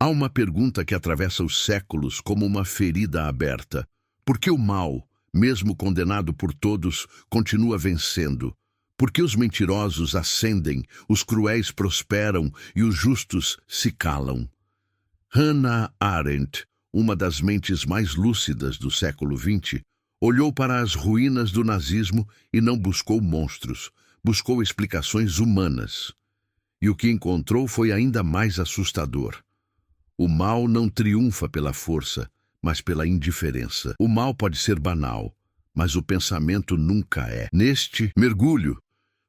Há uma pergunta que atravessa os séculos como uma ferida aberta. Por que o mal, mesmo condenado por todos, continua vencendo? Por que os mentirosos ascendem, os cruéis prosperam e os justos se calam? Hannah Arendt, uma das mentes mais lúcidas do século XX, olhou para as ruínas do nazismo e não buscou monstros, buscou explicações humanas. E o que encontrou foi ainda mais assustador. O mal não triunfa pela força, mas pela indiferença. O mal pode ser banal, mas o pensamento nunca é. Neste mergulho,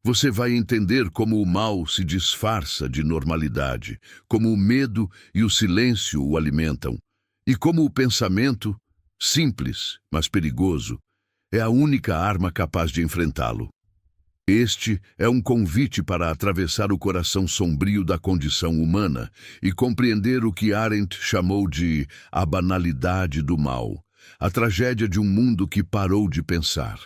você vai entender como o mal se disfarça de normalidade, como o medo e o silêncio o alimentam, e como o pensamento, simples, mas perigoso, é a única arma capaz de enfrentá-lo. Este é um convite para atravessar o coração sombrio da condição humana e compreender o que Arendt chamou de a banalidade do mal, a tragédia de um mundo que parou de pensar.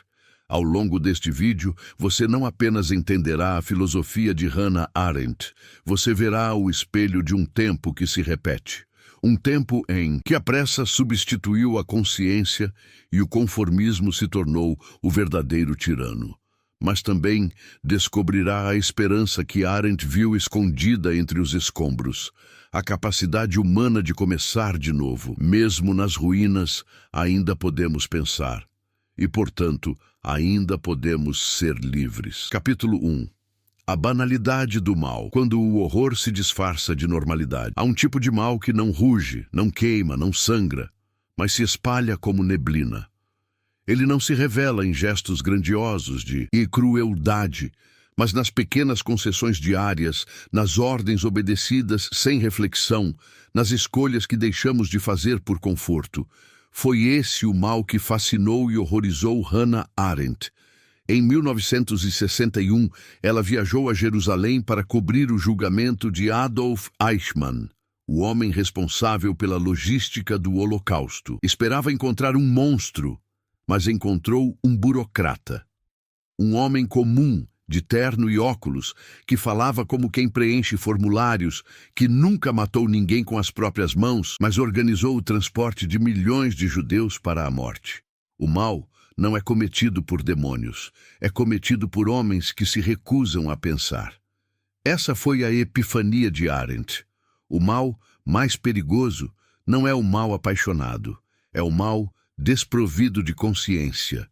Ao longo deste vídeo, você não apenas entenderá a filosofia de Hannah Arendt, você verá o espelho de um tempo que se repete. Um tempo em que a pressa substituiu a consciência e o conformismo se tornou o verdadeiro tirano. Mas também descobrirá a esperança que Arendt viu escondida entre os escombros, a capacidade humana de começar de novo. Mesmo nas ruínas, ainda podemos pensar. E, portanto, ainda podemos ser livres. Capítulo 1. A banalidade do mal. Quando o horror se disfarça de normalidade. Há um tipo de mal que não ruge, não queima, não sangra, mas se espalha como neblina. Ele não se revela em gestos grandiosos e crueldade, mas nas pequenas concessões diárias, nas ordens obedecidas sem reflexão, nas escolhas que deixamos de fazer por conforto. Foi esse o mal que fascinou e horrorizou Hannah Arendt. Em 1961, ela viajou a Jerusalém para cobrir o julgamento de Adolf Eichmann, o homem responsável pela logística do Holocausto. Esperava encontrar um monstro, mas encontrou um burocrata. Um homem comum, de terno e óculos, que falava como quem preenche formulários, que nunca matou ninguém com as próprias mãos, mas organizou o transporte de milhões de judeus para a morte. O mal não é cometido por demônios, é cometido por homens que se recusam a pensar. Essa foi a epifania de Arendt. O mal mais perigoso não é o mal apaixonado, é o mal desprovido de consciência.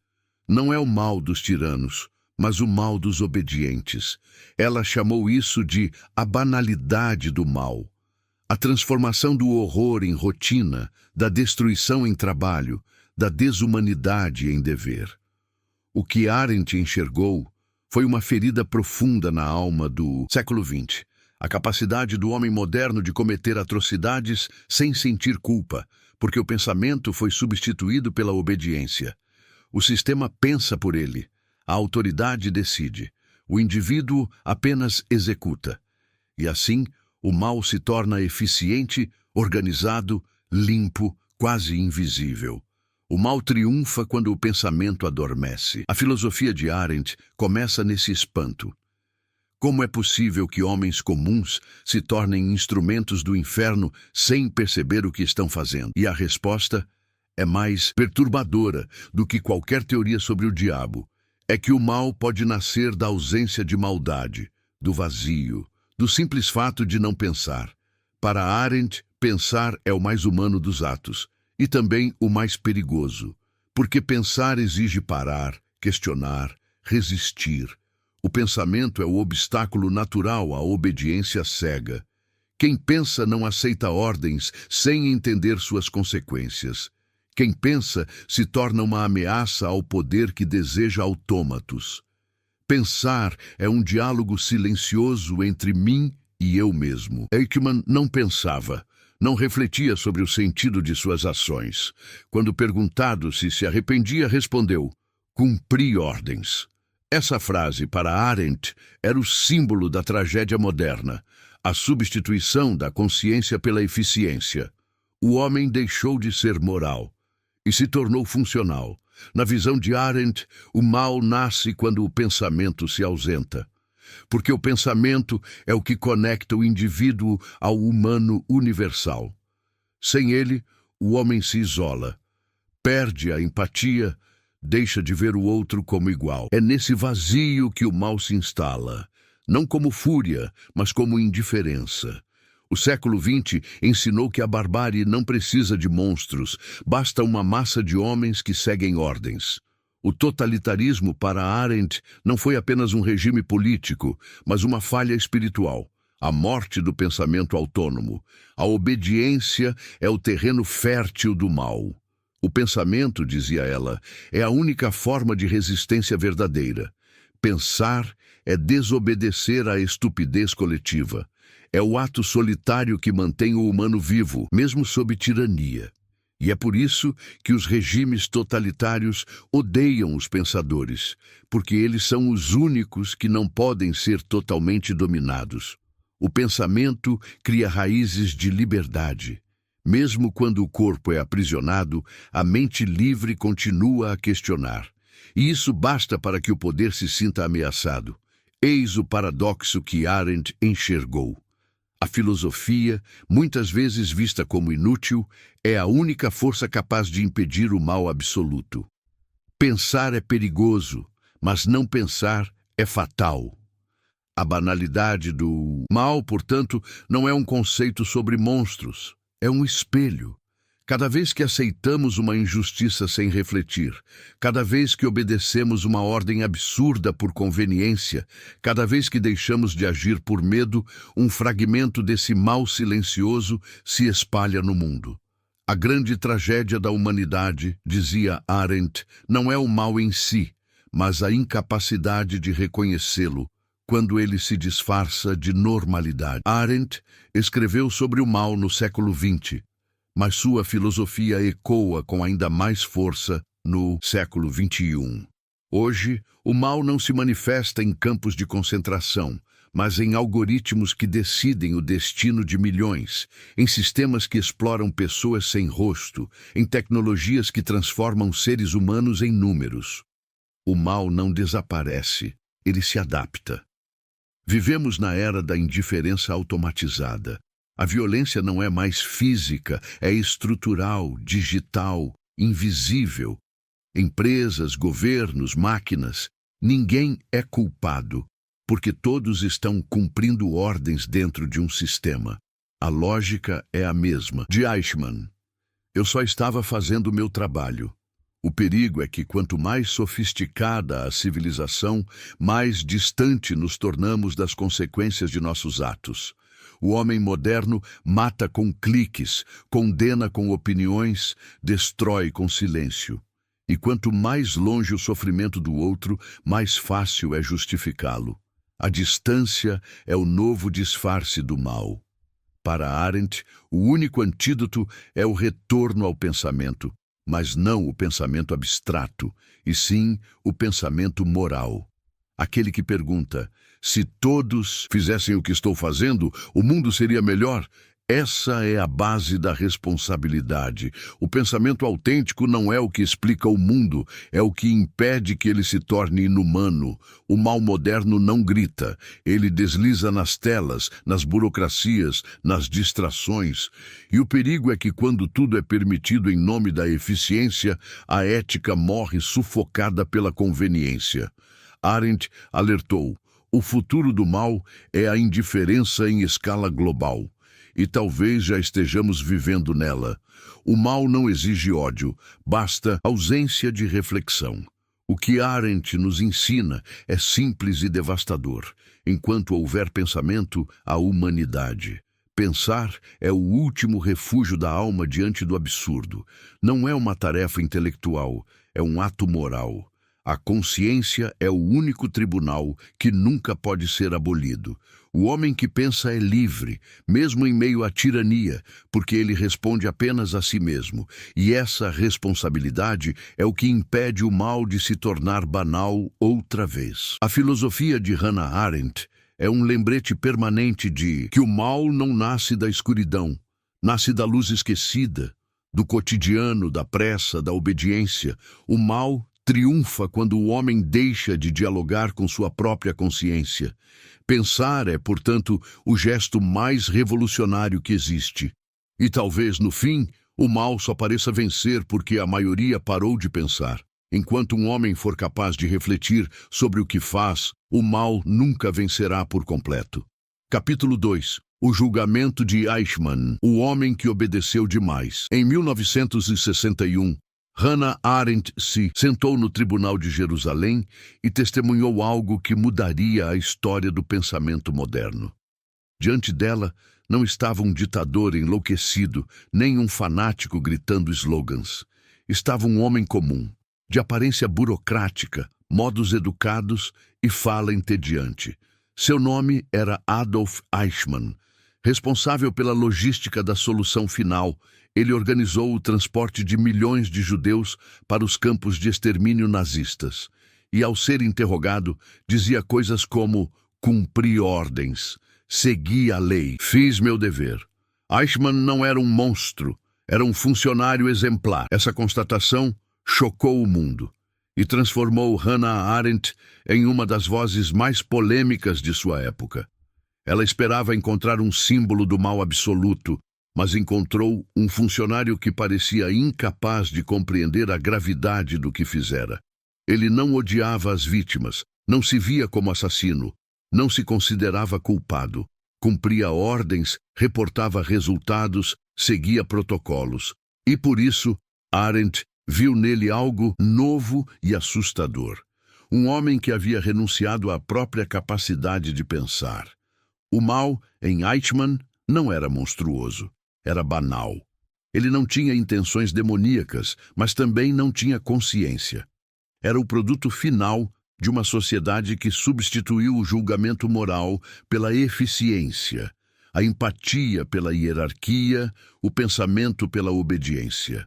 Não é o mal dos tiranos, mas o mal dos obedientes. Ela chamou isso de a banalidade do mal. A transformação do horror em rotina, da destruição em trabalho, da desumanidade em dever. O que Arendt enxergou foi uma ferida profunda na alma do século XX. A capacidade do homem moderno de cometer atrocidades sem sentir culpa, porque o pensamento foi substituído pela obediência. O sistema pensa por ele, a autoridade decide, o indivíduo apenas executa. E assim, o mal se torna eficiente, organizado, limpo, quase invisível. O mal triunfa quando o pensamento adormece. A filosofia de Arendt começa nesse espanto. Como é possível que homens comuns se tornem instrumentos do inferno sem perceber o que estão fazendo? E a resposta é mais perturbadora do que qualquer teoria sobre o diabo. É que o mal pode nascer da ausência de maldade, do vazio, do simples fato de não pensar. Para Arendt, pensar é o mais humano dos atos, e também o mais perigoso, porque pensar exige parar, questionar, resistir. O pensamento é o obstáculo natural à obediência cega. Quem pensa não aceita ordens sem entender suas consequências. Quem pensa se torna uma ameaça ao poder que deseja autômatos. Pensar é um diálogo silencioso entre mim e eu mesmo. Eichmann não pensava, não refletia sobre o sentido de suas ações. Quando perguntado se arrependia, respondeu: cumpri ordens. Essa frase, para Arendt, era o símbolo da tragédia moderna, a substituição da consciência pela eficiência. O homem deixou de ser moral e se tornou funcional. Na visão de Arendt, o mal nasce quando o pensamento se ausenta. porque o pensamento é o que conecta o indivíduo ao humano universal. Sem ele, o homem se isola, perde a empatia, deixa de ver o outro como igual. É nesse vazio que o mal se instala, não como fúria, mas como indiferença. O século XX ensinou que a barbárie não precisa de monstros, basta uma massa de homens que seguem ordens. O totalitarismo, para Arendt, não foi apenas um regime político, mas uma falha espiritual. A morte do pensamento autônomo. A obediência é o terreno fértil do mal. O pensamento, dizia ela, é a única forma de resistência verdadeira. Pensar é desobedecer à estupidez coletiva. É o ato solitário que mantém o humano vivo, mesmo sob tirania. E é por isso que os regimes totalitários odeiam os pensadores, porque eles são os únicos que não podem ser totalmente dominados. O pensamento cria raízes de liberdade. Mesmo quando o corpo é aprisionado, a mente livre continua a questionar. E isso basta para que o poder se sinta ameaçado. Eis o paradoxo que Arendt enxergou. A filosofia, muitas vezes vista como inútil, é a única força capaz de impedir o mal absoluto. Pensar é perigoso, mas não pensar é fatal. A banalidade do mal, portanto, não é um conceito sobre monstros, é um espelho. Cada vez que aceitamos uma injustiça sem refletir, cada vez que obedecemos uma ordem absurda por conveniência, cada vez que deixamos de agir por medo, um fragmento desse mal silencioso se espalha no mundo. A grande tragédia da humanidade, dizia Arendt, não é o mal em si, mas a incapacidade de reconhecê-lo, quando ele se disfarça de normalidade. Arendt escreveu sobre o mal no século XX, mas sua filosofia ecoa com ainda mais força no século XXI. Hoje, o mal não se manifesta em campos de concentração, mas em algoritmos que decidem o destino de milhões, em sistemas que exploram pessoas sem rosto, em tecnologias que transformam seres humanos em números. O mal não desaparece, ele se adapta. Vivemos na era da indiferença automatizada. A violência não é mais física, é estrutural, digital, invisível. Empresas, governos, máquinas, ninguém é culpado, porque todos estão cumprindo ordens dentro de um sistema. A lógica é a mesma. De Eichmann, eu só estava fazendo o meu trabalho. O perigo é que quanto mais sofisticada a civilização, mais distante nos tornamos das consequências de nossos atos. O homem moderno mata com cliques, condena com opiniões, destrói com silêncio. E quanto mais longe o sofrimento do outro, mais fácil é justificá-lo. A distância é o novo disfarce do mal. Para Arendt, o único antídoto é o retorno ao pensamento, mas não o pensamento abstrato, e sim o pensamento moral. Aquele que pergunta, se todos fizessem o que estou fazendo, o mundo seria melhor? Essa é a base da responsabilidade. O pensamento autêntico não é o que explica o mundo, é o que impede que ele se torne inumano. O mal moderno não grita, ele desliza nas telas, nas burocracias, nas distrações. E o perigo é que quando tudo é permitido em nome da eficiência, a ética morre sufocada pela conveniência. Arendt alertou, o futuro do mal é a indiferença em escala global. E talvez já estejamos vivendo nela. O mal não exige ódio, basta ausência de reflexão. O que Arendt nos ensina é simples e devastador. Enquanto houver pensamento, há humanidade. Pensar é o último refúgio da alma diante do absurdo. Não é uma tarefa intelectual, é um ato moral. A consciência é o único tribunal que nunca pode ser abolido. O homem que pensa é livre, mesmo em meio à tirania, porque ele responde apenas a si mesmo. E essa responsabilidade é o que impede o mal de se tornar banal outra vez. A filosofia de Hannah Arendt é um lembrete permanente de que o mal não nasce da escuridão, nasce da luz esquecida, do cotidiano, da pressa, da obediência. O mal triunfa quando o homem deixa de dialogar com sua própria consciência. Pensar é, portanto, o gesto mais revolucionário que existe. E talvez, no fim, o mal só pareça vencer porque a maioria parou de pensar. Enquanto um homem for capaz de refletir sobre o que faz, o mal nunca vencerá por completo. Capítulo 2. O julgamento de Eichmann, o homem que obedeceu demais. Em 1961, Hannah Arendt se sentou no Tribunal de Jerusalém e testemunhou algo que mudaria a história do pensamento moderno. Diante dela, não estava um ditador enlouquecido, nem um fanático gritando slogans. Estava um homem comum, de aparência burocrática, modos educados e fala entediante. Seu nome era Adolf Eichmann. Responsável pela logística da solução final, ele organizou o transporte de milhões de judeus para os campos de extermínio nazistas. E, ao ser interrogado, dizia coisas como: cumpri ordens, segui a lei, fiz meu dever. Eichmann não era um monstro, era um funcionário exemplar. Essa constatação chocou o mundo e transformou Hannah Arendt em uma das vozes mais polêmicas de sua época. Ela esperava encontrar um símbolo do mal absoluto, mas encontrou um funcionário que parecia incapaz de compreender a gravidade do que fizera. Ele não odiava as vítimas, não se via como assassino, não se considerava culpado. Cumpria ordens, reportava resultados, seguia protocolos. E por isso, Arendt viu nele algo novo e assustador. Um homem que havia renunciado à própria capacidade de pensar. O mal, em Eichmann, não era monstruoso, era banal. Ele não tinha intenções demoníacas, mas também não tinha consciência. Era o produto final de uma sociedade que substituiu o julgamento moral pela eficiência, a empatia pela hierarquia, o pensamento pela obediência.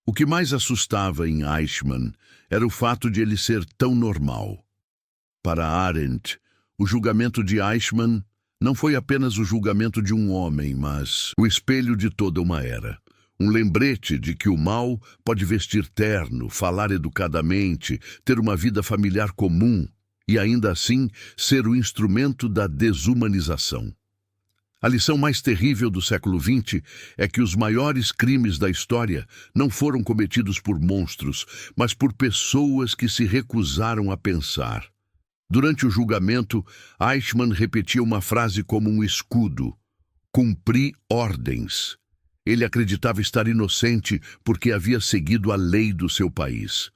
O que mais assustava em Eichmann era o fato de ele ser tão normal. Para Arendt, o julgamento de Eichmann não foi apenas o julgamento de um homem, mas o espelho de toda uma era. Um lembrete de que o mal pode vestir terno, falar educadamente, ter uma vida familiar comum e, ainda assim, ser o instrumento da desumanização. A lição mais terrível do século XX é que os maiores crimes da história não foram cometidos por monstros, mas por pessoas que se recusaram a pensar. Durante o julgamento, Eichmann repetia uma frase como um escudo: cumpri ordens. Ele acreditava estar inocente porque havia seguido a lei do seu país.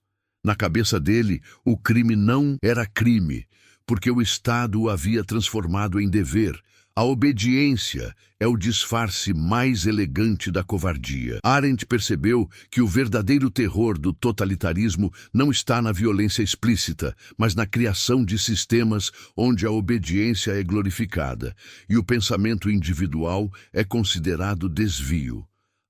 Na cabeça dele, o crime não era crime, porque o Estado o havia transformado em dever. A obediência é o disfarce mais elegante da covardia. Arendt percebeu que o verdadeiro terror do totalitarismo não está na violência explícita, mas na criação de sistemas onde a obediência é glorificada e o pensamento individual é considerado desvio.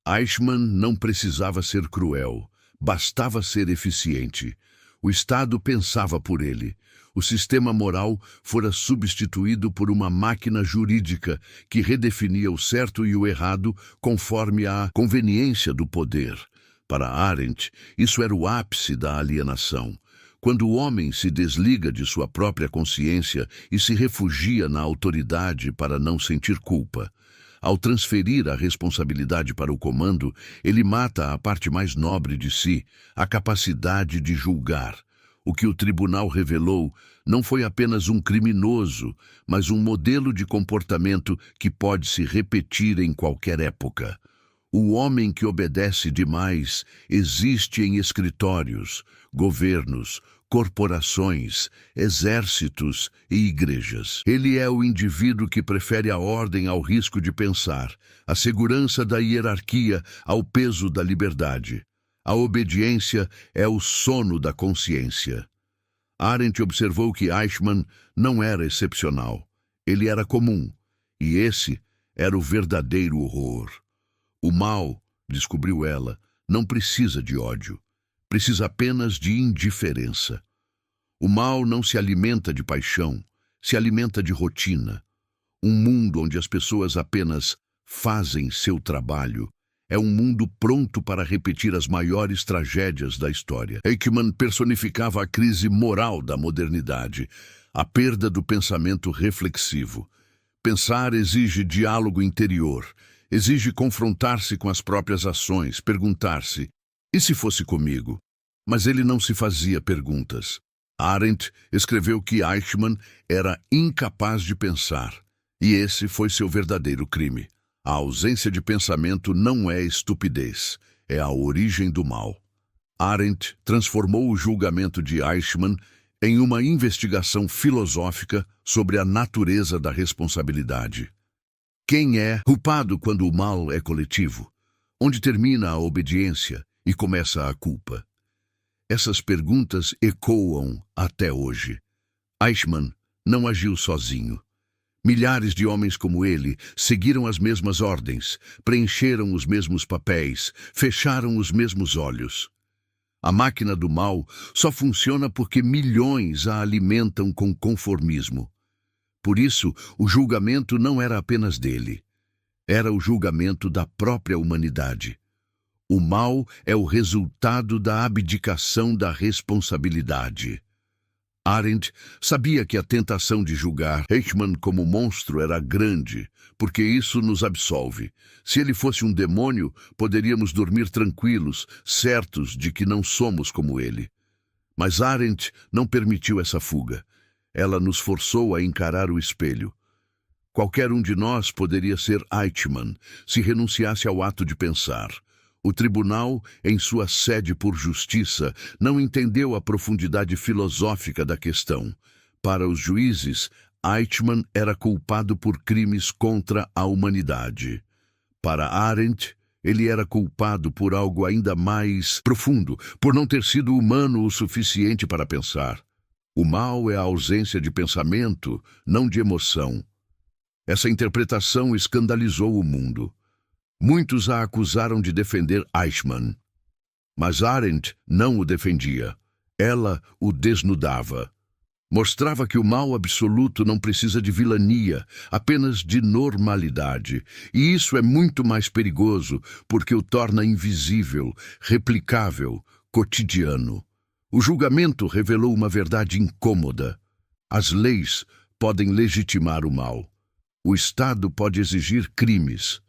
Eichmann não precisava ser cruel, bastava ser eficiente. O Estado pensava por ele. O sistema moral fora substituído por uma máquina jurídica que redefinia o certo e o errado conforme a conveniência do poder. Para Arendt, isso era o ápice da alienação. Quando o homem se desliga de sua própria consciência e se refugia na autoridade para não sentir culpa. Ao transferir a responsabilidade para o comando, ele mata a parte mais nobre de si, a capacidade de julgar. O que o tribunal revelou não foi apenas um criminoso, mas um modelo de comportamento que pode se repetir em qualquer época. O homem que obedece demais existe em escritórios, governos, corporações, exércitos e igrejas. Ele é o indivíduo que prefere a ordem ao risco de pensar, a segurança da hierarquia ao peso da liberdade. A obediência é o sono da consciência. Arendt observou que Eichmann não era excepcional. Ele era comum, e esse era o verdadeiro horror. O mal, descobriu ela, não precisa de ódio. Precisa apenas de indiferença. O mal não se alimenta de paixão, se alimenta de rotina. Um mundo onde as pessoas apenas fazem seu trabalho É um mundo pronto para repetir as maiores tragédias da história. Eichmann personificava a crise moral da modernidade, a perda do pensamento reflexivo. Pensar exige diálogo interior, exige confrontar-se com as próprias ações, perguntar-se: e se fosse comigo? Mas ele não se fazia perguntas. Arendt escreveu que Eichmann era incapaz de pensar, e esse foi seu verdadeiro crime. A ausência de pensamento não é estupidez, é a origem do mal. Arendt transformou o julgamento de Eichmann em uma investigação filosófica sobre a natureza da responsabilidade. Quem é culpado quando o mal é coletivo? Onde termina a obediência e começa a culpa? Essas perguntas ecoam até hoje. Eichmann não agiu sozinho. Milhares de homens como ele seguiram as mesmas ordens, preencheram os mesmos papéis, fecharam os mesmos olhos. A máquina do mal só funciona porque milhões a alimentam com conformismo. Por isso, o julgamento não era apenas dele. Era o julgamento da própria humanidade. O mal é o resultado da abdicação da responsabilidade. Arendt sabia que a tentação de julgar Eichmann como monstro era grande, porque isso nos absolve. Se ele fosse um demônio, poderíamos dormir tranquilos, certos de que não somos como ele. Mas Arendt não permitiu essa fuga. Ela nos forçou a encarar o espelho. Qualquer um de nós poderia ser Eichmann, se renunciasse ao ato de pensar. O tribunal, em sua sede por justiça, não entendeu a profundidade filosófica da questão. Para os juízes, Eichmann era culpado por crimes contra a humanidade. Para Arendt, ele era culpado por algo ainda mais profundo, por não ter sido humano o suficiente para pensar. O mal é a ausência de pensamento, não de emoção. Essa interpretação escandalizou o mundo. Muitos a acusaram de defender Eichmann. Mas Arendt não o defendia. Ela o desnudava. Mostrava que o mal absoluto não precisa de vilania, apenas de normalidade. E isso é muito mais perigoso, porque o torna invisível, replicável, cotidiano. O julgamento revelou uma verdade incômoda. As leis podem legitimar o mal. O Estado pode exigir crimes.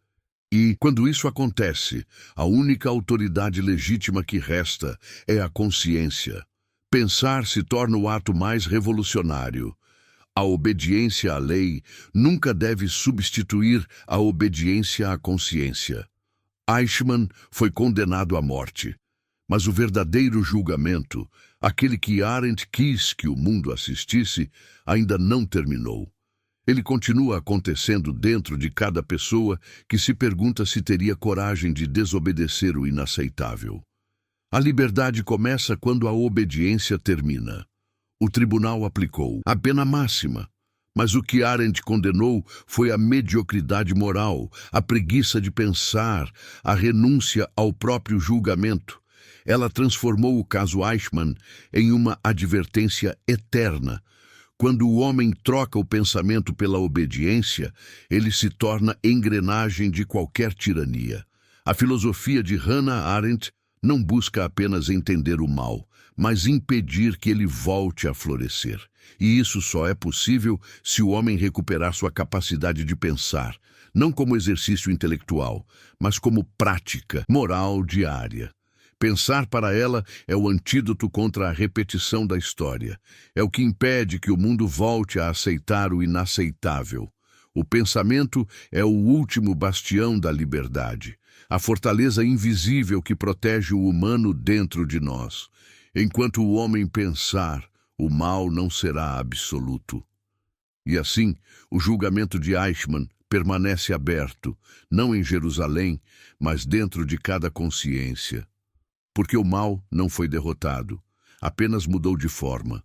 E, quando isso acontece, a única autoridade legítima que resta é a consciência. Pensar se torna o ato mais revolucionário. A obediência à lei nunca deve substituir a obediência à consciência. Eichmann foi condenado à morte, mas o verdadeiro julgamento, aquele que Arendt quis que o mundo assistisse, ainda não terminou. Ele continua acontecendo dentro de cada pessoa que se pergunta se teria coragem de desobedecer o inaceitável. A liberdade começa quando a obediência termina. O tribunal aplicou a pena máxima, mas o que Arendt condenou foi a mediocridade moral, a preguiça de pensar, a renúncia ao próprio julgamento. Ela transformou o caso Eichmann em uma advertência eterna. Quando o homem troca o pensamento pela obediência, ele se torna engrenagem de qualquer tirania. A filosofia de Hannah Arendt não busca apenas entender o mal, mas impedir que ele volte a florescer. E isso só é possível se o homem recuperar sua capacidade de pensar, não como exercício intelectual, mas como prática moral diária. Pensar para ela é o antídoto contra a repetição da história. É o que impede que o mundo volte a aceitar o inaceitável. O pensamento é o último bastião da liberdade, a fortaleza invisível que protege o humano dentro de nós. Enquanto o homem pensar, o mal não será absoluto. E assim, o julgamento de Eichmann permanece aberto, não em Jerusalém, mas dentro de cada consciência. Porque o mal não foi derrotado, apenas mudou de forma.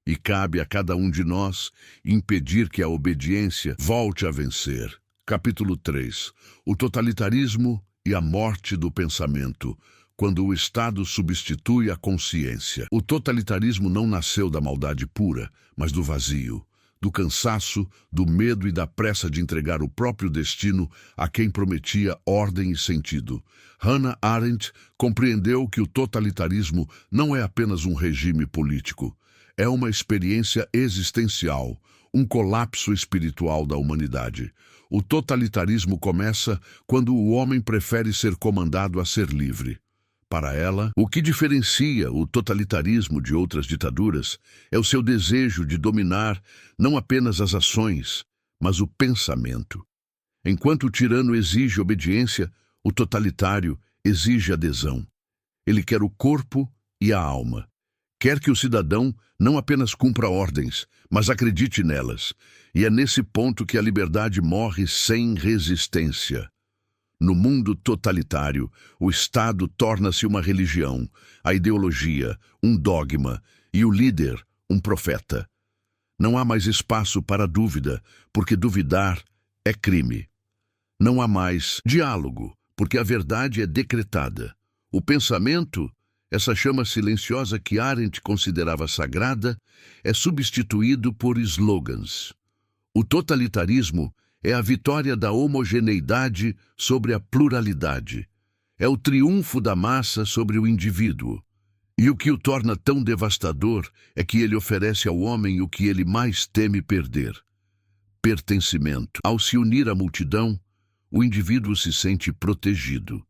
E cabe a cada um de nós impedir que a obediência volte a vencer. Capítulo 3. O totalitarismo e a morte do pensamento, quando o Estado substitui a consciência. O totalitarismo não nasceu da maldade pura, mas do vazio, do cansaço, do medo e da pressa de entregar o próprio destino a quem prometia ordem e sentido. Hannah Arendt compreendeu que o totalitarismo não é apenas um regime político, é uma experiência existencial, um colapso espiritual da humanidade. O totalitarismo começa quando o homem prefere ser comandado a ser livre. Para ela, o que diferencia o totalitarismo de outras ditaduras é o seu desejo de dominar não apenas as ações, mas o pensamento. Enquanto o tirano exige obediência, o totalitário exige adesão. Ele quer o corpo e a alma. Quer que o cidadão não apenas cumpra ordens, mas acredite nelas. E é nesse ponto que a liberdade morre sem resistência. No mundo totalitário, o Estado torna-se uma religião, a ideologia, um dogma e o líder, um profeta. Não há mais espaço para dúvida, porque duvidar é crime. Não há mais diálogo, porque a verdade é decretada. O pensamento, essa chama silenciosa que Arendt considerava sagrada, é substituído por slogans. O totalitarismo é a vitória da homogeneidade sobre a pluralidade. É o triunfo da massa sobre o indivíduo. E o que o torna tão devastador é que ele oferece ao homem o que ele mais teme perder: pertencimento. Ao se unir à multidão, o indivíduo se sente protegido,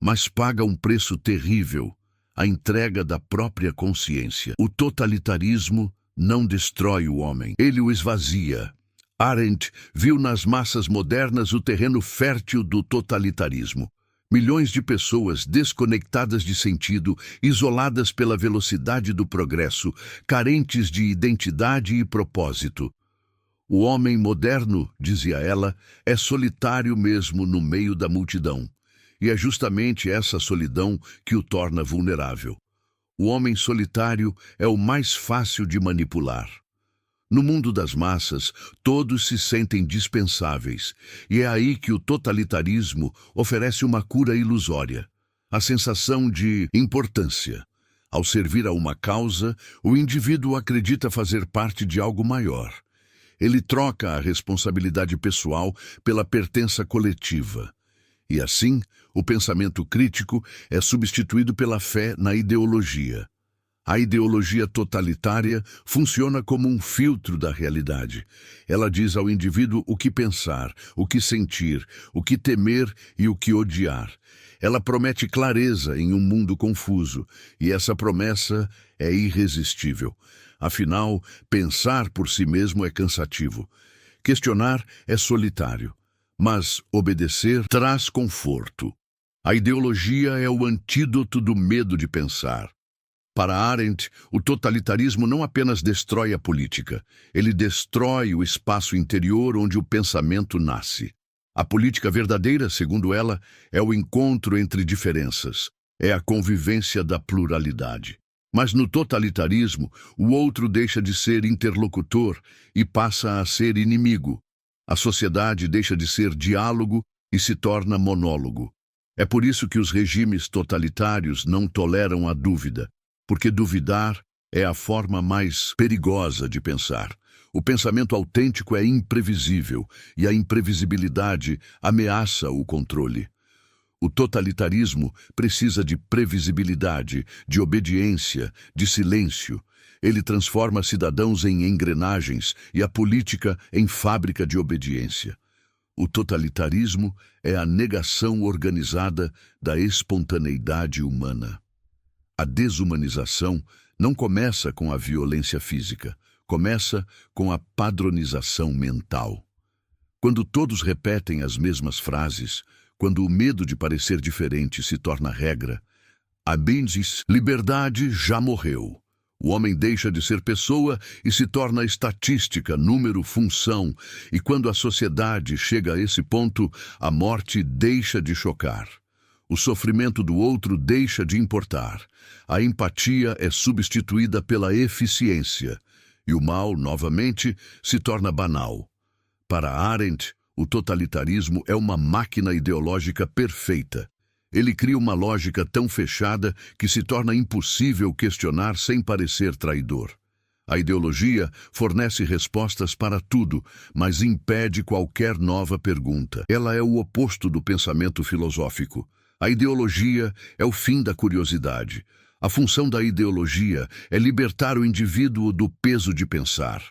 mas paga um preço terrível: a entrega da própria consciência. O totalitarismo não destrói o homem, ele o esvazia. Arendt viu nas massas modernas o terreno fértil do totalitarismo. Milhões de pessoas desconectadas de sentido, isoladas pela velocidade do progresso, carentes de identidade e propósito. O homem moderno, dizia ela, é solitário mesmo no meio da multidão. E é justamente essa solidão que o torna vulnerável. O homem solitário é o mais fácil de manipular. No mundo das massas, todos se sentem dispensáveis, e é aí que o totalitarismo oferece uma cura ilusória: a sensação de importância. Ao servir a uma causa, o indivíduo acredita fazer parte de algo maior. Ele troca a responsabilidade pessoal pela pertença coletiva. E assim, o pensamento crítico é substituído pela fé na ideologia. A ideologia totalitária funciona como um filtro da realidade. Ela diz ao indivíduo o que pensar, o que sentir, o que temer e o que odiar. Ela promete clareza em um mundo confuso, e essa promessa é irresistível. Afinal, pensar por si mesmo é cansativo. Questionar é solitário, mas obedecer traz conforto. A ideologia é o antídoto do medo de pensar. Para Arendt, o totalitarismo não apenas destrói a política, ele destrói o espaço interior onde o pensamento nasce. A política verdadeira, segundo ela, é o encontro entre diferenças, é a convivência da pluralidade. Mas no totalitarismo, o outro deixa de ser interlocutor e passa a ser inimigo. A sociedade deixa de ser diálogo e se torna monólogo. É por isso que os regimes totalitários não toleram a dúvida, porque duvidar é a forma mais perigosa de pensar. O pensamento autêntico é imprevisível, e a imprevisibilidade ameaça o controle. O totalitarismo precisa de previsibilidade, de obediência, de silêncio. Ele transforma cidadãos em engrenagens e a política em fábrica de obediência. O totalitarismo é a negação organizada da espontaneidade humana. A desumanização não começa com a violência física, começa com a padronização mental. Quando todos repetem as mesmas frases, quando o medo de parecer diferente se torna regra, a diz: liberdade já morreu. O homem deixa de ser pessoa e se torna estatística, número, função, e quando a sociedade chega a esse ponto, a morte deixa de chocar. O sofrimento do outro deixa de importar. A empatia é substituída pela eficiência. E o mal, novamente, se torna banal. Para Arendt, o totalitarismo é uma máquina ideológica perfeita. Ele cria uma lógica tão fechada que se torna impossível questionar sem parecer traidor. A ideologia fornece respostas para tudo, mas impede qualquer nova pergunta. Ela é o oposto do pensamento filosófico. A ideologia é o fim da curiosidade. A função da ideologia é libertar o indivíduo do peso de pensar.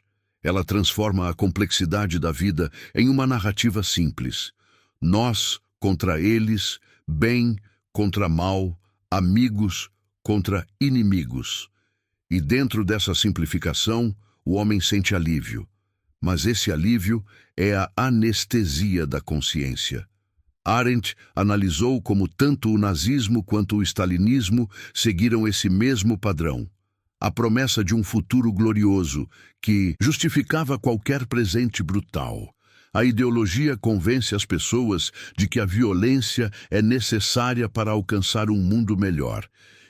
Ela transforma a complexidade da vida em uma narrativa simples. Nós contra eles, bem contra mal, amigos contra inimigos. E dentro dessa simplificação, o homem sente alívio. Mas esse alívio é a anestesia da consciência. Arendt analisou como tanto o nazismo quanto o stalinismo seguiram esse mesmo padrão. A promessa de um futuro glorioso que justificava qualquer presente brutal. A ideologia convence as pessoas de que a violência é necessária para alcançar um mundo melhor.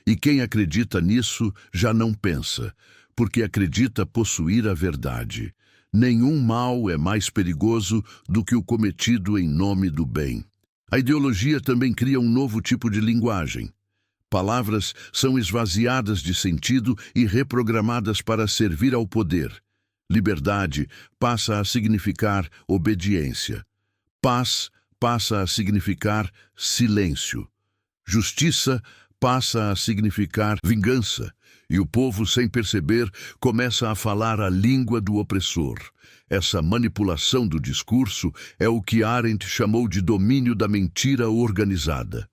E quem acredita nisso já não pensa, porque acredita possuir a verdade. Nenhum mal é mais perigoso do que o cometido em nome do bem. A ideologia também cria um novo tipo de linguagem. Palavras são esvaziadas de sentido e reprogramadas para servir ao poder. Liberdade passa a significar obediência. Paz passa a significar silêncio. Justiça passa a significar vingança. E o povo, sem perceber, começa a falar a língua do opressor. Essa manipulação do discurso é o que Arendt chamou de domínio da mentira organizada.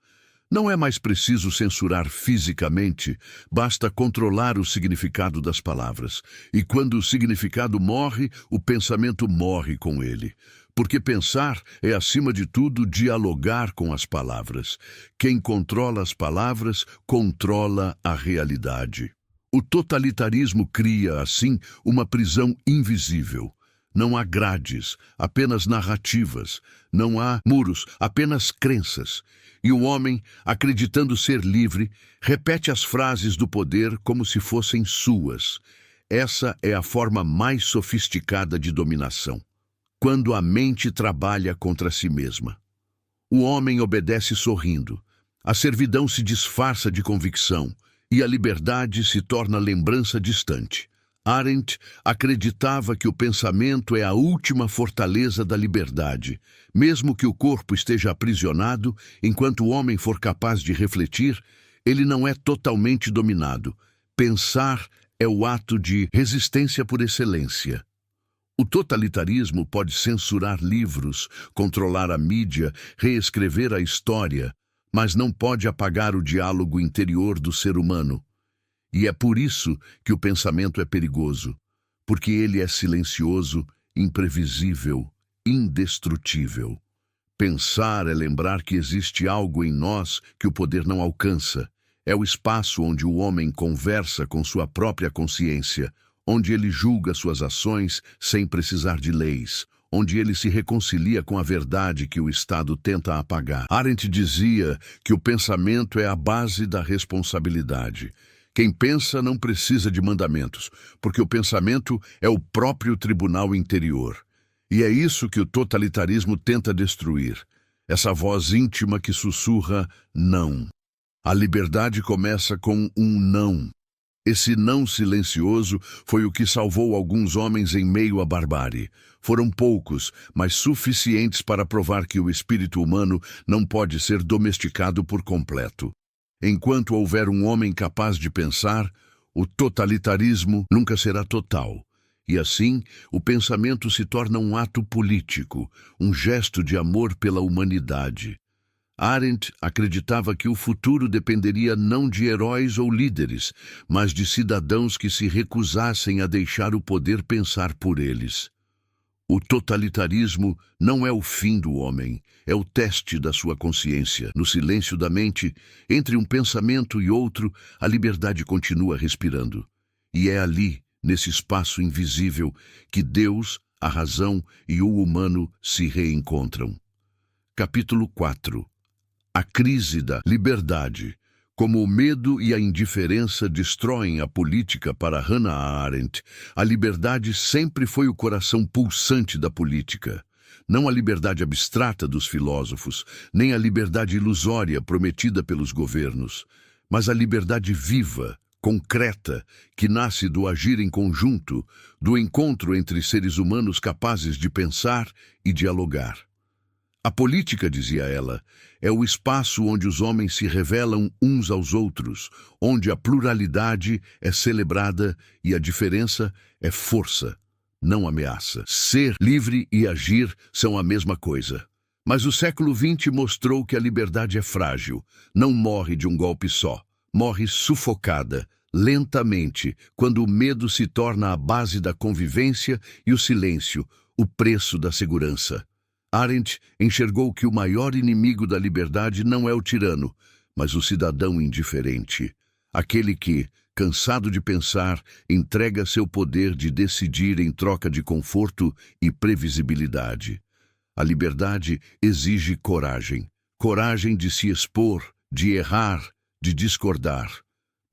Não é mais preciso censurar fisicamente, basta controlar o significado das palavras. E quando o significado morre, o pensamento morre com ele. Porque pensar é, acima de tudo, dialogar com as palavras. Quem controla as palavras, controla a realidade. O totalitarismo cria, assim, uma prisão invisível. Não há grades, apenas narrativas. Não há muros, apenas crenças. E o homem, acreditando ser livre, repete as frases do poder como se fossem suas. Essa é a forma mais sofisticada de dominação. Quando a mente trabalha contra si mesma. O homem obedece sorrindo. A servidão se disfarça de convicção e a liberdade se torna lembrança distante. Arendt acreditava que o pensamento é a última fortaleza da liberdade. Mesmo que o corpo esteja aprisionado, enquanto o homem for capaz de refletir, ele não é totalmente dominado. Pensar é o ato de resistência por excelência. O totalitarismo pode censurar livros, controlar a mídia, reescrever a história, mas não pode apagar o diálogo interior do ser humano. E é por isso que o pensamento é perigoso, porque ele é silencioso, imprevisível, indestrutível. Pensar é lembrar que existe algo em nós que o poder não alcança. É o espaço onde o homem conversa com sua própria consciência, onde ele julga suas ações sem precisar de leis, onde ele se reconcilia com a verdade que o Estado tenta apagar. Arendt dizia que o pensamento é a base da responsabilidade. Quem pensa não precisa de mandamentos, porque o pensamento é o próprio tribunal interior. E é isso que o totalitarismo tenta destruir. Essa voz íntima que sussurra não. A liberdade começa com um não. Esse não silencioso foi o que salvou alguns homens em meio à barbárie. Foram poucos, mas suficientes para provar que o espírito humano não pode ser domesticado por completo. Enquanto houver um homem capaz de pensar, o totalitarismo nunca será total. E assim, o pensamento se torna um ato político, um gesto de amor pela humanidade. Arendt acreditava que o futuro dependeria não de heróis ou líderes, mas de cidadãos que se recusassem a deixar o poder pensar por eles. O totalitarismo não é o fim do homem, é o teste da sua consciência. No silêncio da mente, entre um pensamento e outro, a liberdade continua respirando. E é ali, nesse espaço invisível, que Deus, a razão e o humano se reencontram. Capítulo 4. A crise da liberdade. Como o medo e a indiferença destroem a política para Hannah Arendt, a liberdade sempre foi o coração pulsante da política. Não a liberdade abstrata dos filósofos, nem a liberdade ilusória prometida pelos governos, mas a liberdade viva, concreta, que nasce do agir em conjunto, do encontro entre seres humanos capazes de pensar e dialogar. A política, dizia ela, é o espaço onde os homens se revelam uns aos outros, onde a pluralidade é celebrada e a diferença é força, não ameaça. Ser livre e agir são a mesma coisa. Mas o século XX mostrou que a liberdade é frágil, não morre de um golpe só. Morre sufocada, lentamente, quando o medo se torna a base da convivência e o silêncio, o preço da segurança. Arendt enxergou que o maior inimigo da liberdade não é o tirano, mas o cidadão indiferente. Aquele que, cansado de pensar, entrega seu poder de decidir em troca de conforto e previsibilidade. A liberdade exige coragem. Coragem de se expor, de errar, de discordar.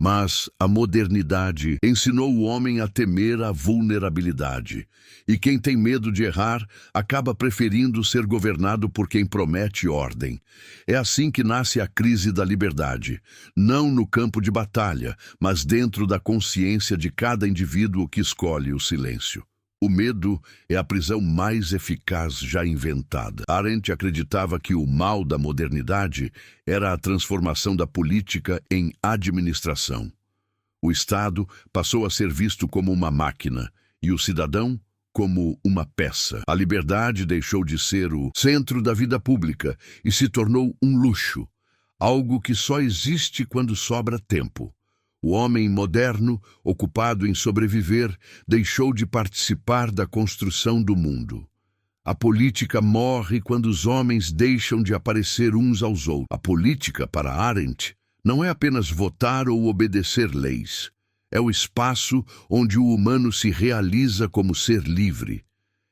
Mas a modernidade ensinou o homem a temer a vulnerabilidade. E quem tem medo de errar acaba preferindo ser governado por quem promete ordem. É assim que nasce a crise da liberdade. Não no campo de batalha, mas dentro da consciência de cada indivíduo que escolhe o silêncio. O medo é a prisão mais eficaz já inventada. Arendt acreditava que o mal da modernidade era a transformação da política em administração. O Estado passou a ser visto como uma máquina e o cidadão como uma peça. A liberdade deixou de ser o centro da vida pública e se tornou um luxo, algo que só existe quando sobra tempo. O homem moderno, ocupado em sobreviver, deixou de participar da construção do mundo. A política morre quando os homens deixam de aparecer uns aos outros. A política, para Arendt, não é apenas votar ou obedecer leis. É o espaço onde o humano se realiza como ser livre.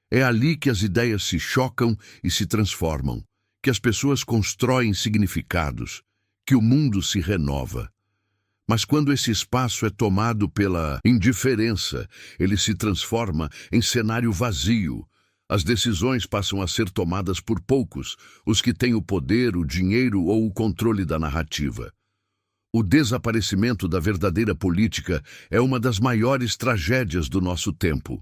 É ali que as ideias se chocam e se transformam, que as pessoas constroem significados, que o mundo se renova. Mas quando esse espaço é tomado pela indiferença, ele se transforma em cenário vazio. As decisões passam a ser tomadas por poucos, os que têm o poder, o dinheiro ou o controle da narrativa. O desaparecimento da verdadeira política é uma das maiores tragédias do nosso tempo.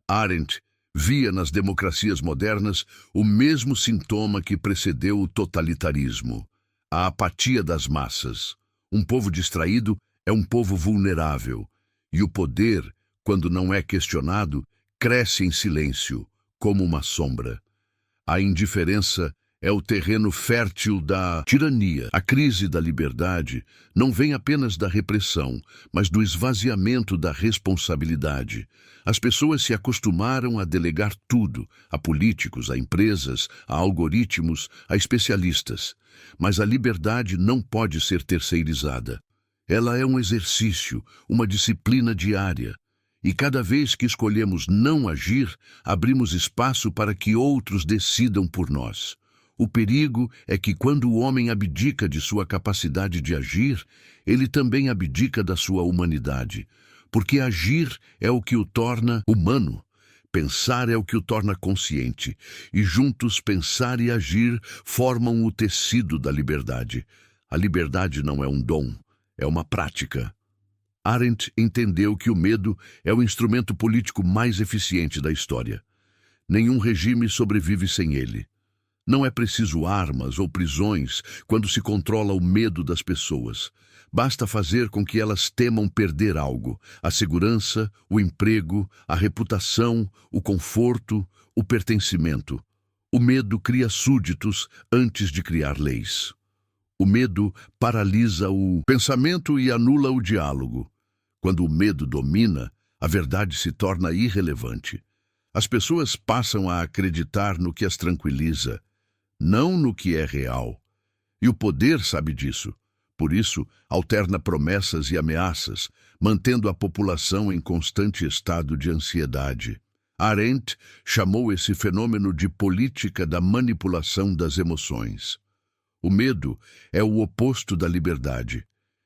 Arendt via nas democracias modernas o mesmo sintoma que precedeu o totalitarismo: a apatia das massas. Um povo distraído é um povo vulnerável, e o poder, quando não é questionado, cresce em silêncio, como uma sombra. A indiferença é o terreno fértil da tirania. A crise da liberdade não vem apenas da repressão, mas do esvaziamento da responsabilidade. As pessoas se acostumaram a delegar tudo, a políticos, a empresas, a algoritmos, a especialistas. Mas a liberdade não pode ser terceirizada. Ela é um exercício, uma disciplina diária. E cada vez que escolhemos não agir, abrimos espaço para que outros decidam por nós. O perigo é que quando o homem abdica de sua capacidade de agir, ele também abdica da sua humanidade. Porque agir é o que o torna humano. Pensar é o que o torna consciente, e juntos pensar e agir formam o tecido da liberdade. A liberdade não é um dom, é uma prática. Arendt entendeu que o medo é o instrumento político mais eficiente da história. Nenhum regime sobrevive sem ele. Não é preciso armas ou prisões quando se controla o medo das pessoas. Basta fazer com que elas temam perder algo: a segurança, o emprego, a reputação, o conforto, o pertencimento. O medo cria súditos antes de criar leis. O medo paralisa o pensamento e anula o diálogo. Quando o medo domina, a verdade se torna irrelevante. As pessoas passam a acreditar no que as tranquiliza, não no que é real. E o poder sabe disso. Por isso, alterna promessas e ameaças, mantendo a população em constante estado de ansiedade. Arendt chamou esse fenômeno de política da manipulação das emoções. O medo é o oposto da liberdade.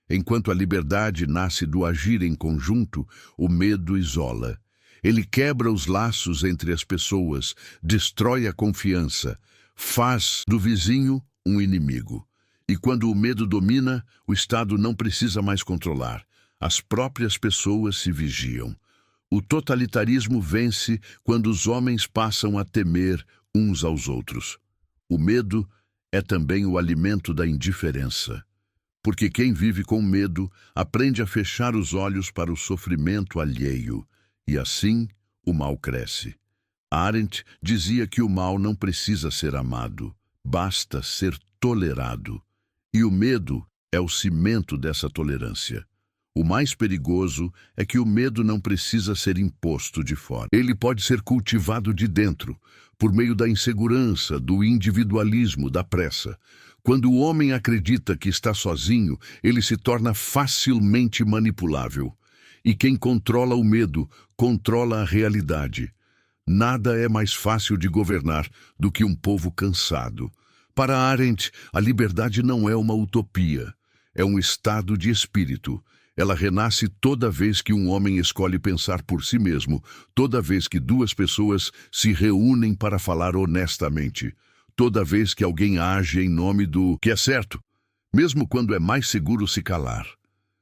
Enquanto a liberdade nasce do agir em conjunto, o medo isola. Ele quebra os laços entre as pessoas, destrói a confiança, faz do vizinho um inimigo. E quando o medo domina, o Estado não precisa mais controlar. As próprias pessoas se vigiam. O totalitarismo vence quando os homens passam a temer uns aos outros. O medo é também o alimento da indiferença, porque quem vive com medo aprende a fechar os olhos para o sofrimento alheio, e assim o mal cresce. Arendt dizia que o mal não precisa ser amado, basta ser tolerado, e o medo é o cimento dessa tolerância. O mais perigoso é que o medo não precisa ser imposto de fora. Ele pode ser cultivado de dentro, por meio da insegurança, do individualismo, da pressa. Quando o homem acredita que está sozinho, ele se torna facilmente manipulável. E quem controla o medo, controla a realidade. Nada é mais fácil de governar do que um povo cansado. Para Arendt, a liberdade não é uma utopia, é um estado de espírito. Ela renasce toda vez que um homem escolhe pensar por si mesmo, toda vez que duas pessoas se reúnem para falar honestamente, toda vez que alguém age em nome do que é certo, mesmo quando é mais seguro se calar.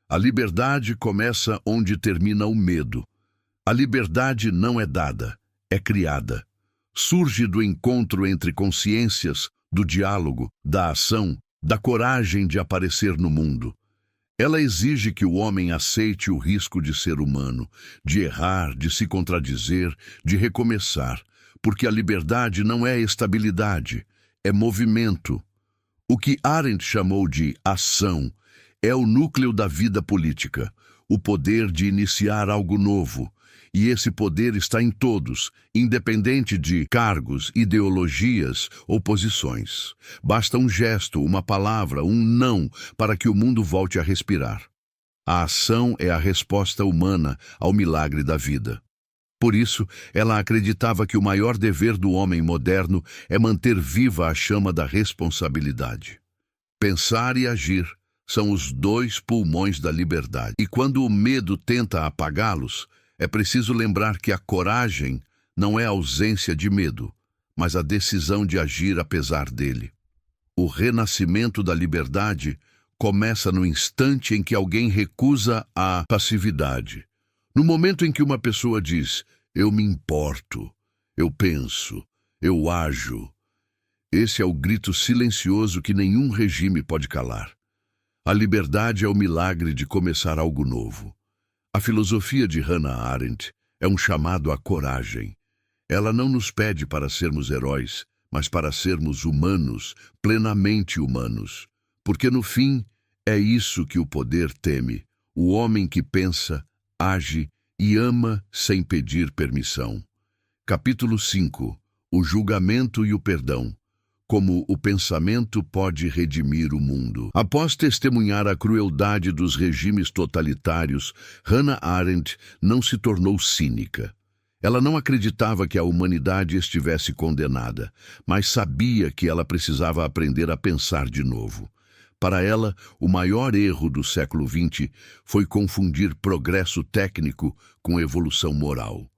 A liberdade começa onde termina o medo. A liberdade não é dada, é criada. Surge do encontro entre consciências, do diálogo, da ação, da coragem de aparecer no mundo. Ela exige que o homem aceite o risco de ser humano, de errar, de se contradizer, de recomeçar, porque a liberdade não é estabilidade, é movimento. O que Arendt chamou de ação é o núcleo da vida política, o poder de iniciar algo novo. E esse poder está em todos, independente de cargos, ideologias ou posições. Basta um gesto, uma palavra, um não, para que o mundo volte a respirar. A ação é a resposta humana ao milagre da vida. Por isso, ela acreditava que o maior dever do homem moderno é manter viva a chama da responsabilidade. Pensar e agir são os dois pulmões da liberdade. E quando o medo tenta apagá-los, é preciso lembrar que a coragem não é a ausência de medo, mas a decisão de agir apesar dele. O renascimento da liberdade começa no instante em que alguém recusa a passividade. No momento em que uma pessoa diz, eu me importo, eu penso, eu ajo. Esse é o grito silencioso que nenhum regime pode calar. A liberdade é o milagre de começar algo novo. A filosofia de Hannah Arendt é um chamado à coragem. Ela não nos pede para sermos heróis, mas para sermos humanos, plenamente humanos. Porque no fim, é isso que o poder teme, o homem que pensa, age e ama sem pedir permissão. Capítulo 5. O julgamento e o perdão. Como o pensamento pode redimir o mundo. Após testemunhar a crueldade dos regimes totalitários, Hannah Arendt não se tornou cínica. Ela não acreditava que a humanidade estivesse condenada, mas sabia que ela precisava aprender a pensar de novo. Para ela, o maior erro do século XX foi confundir progresso técnico com evolução moral.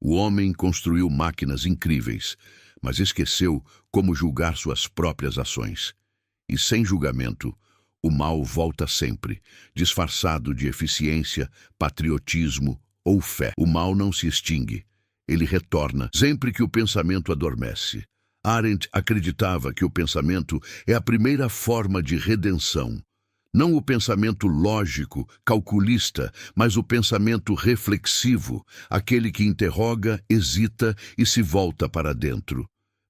O homem construiu máquinas incríveis, mas esqueceu como julgar suas próprias ações. E sem julgamento, o mal volta sempre, disfarçado de eficiência, patriotismo ou fé. O mal não se extingue, ele retorna sempre que o pensamento adormece. Arendt acreditava que o pensamento é a primeira forma de redenção. Não o pensamento lógico, calculista, mas o pensamento reflexivo, aquele que interroga, hesita e se volta para dentro.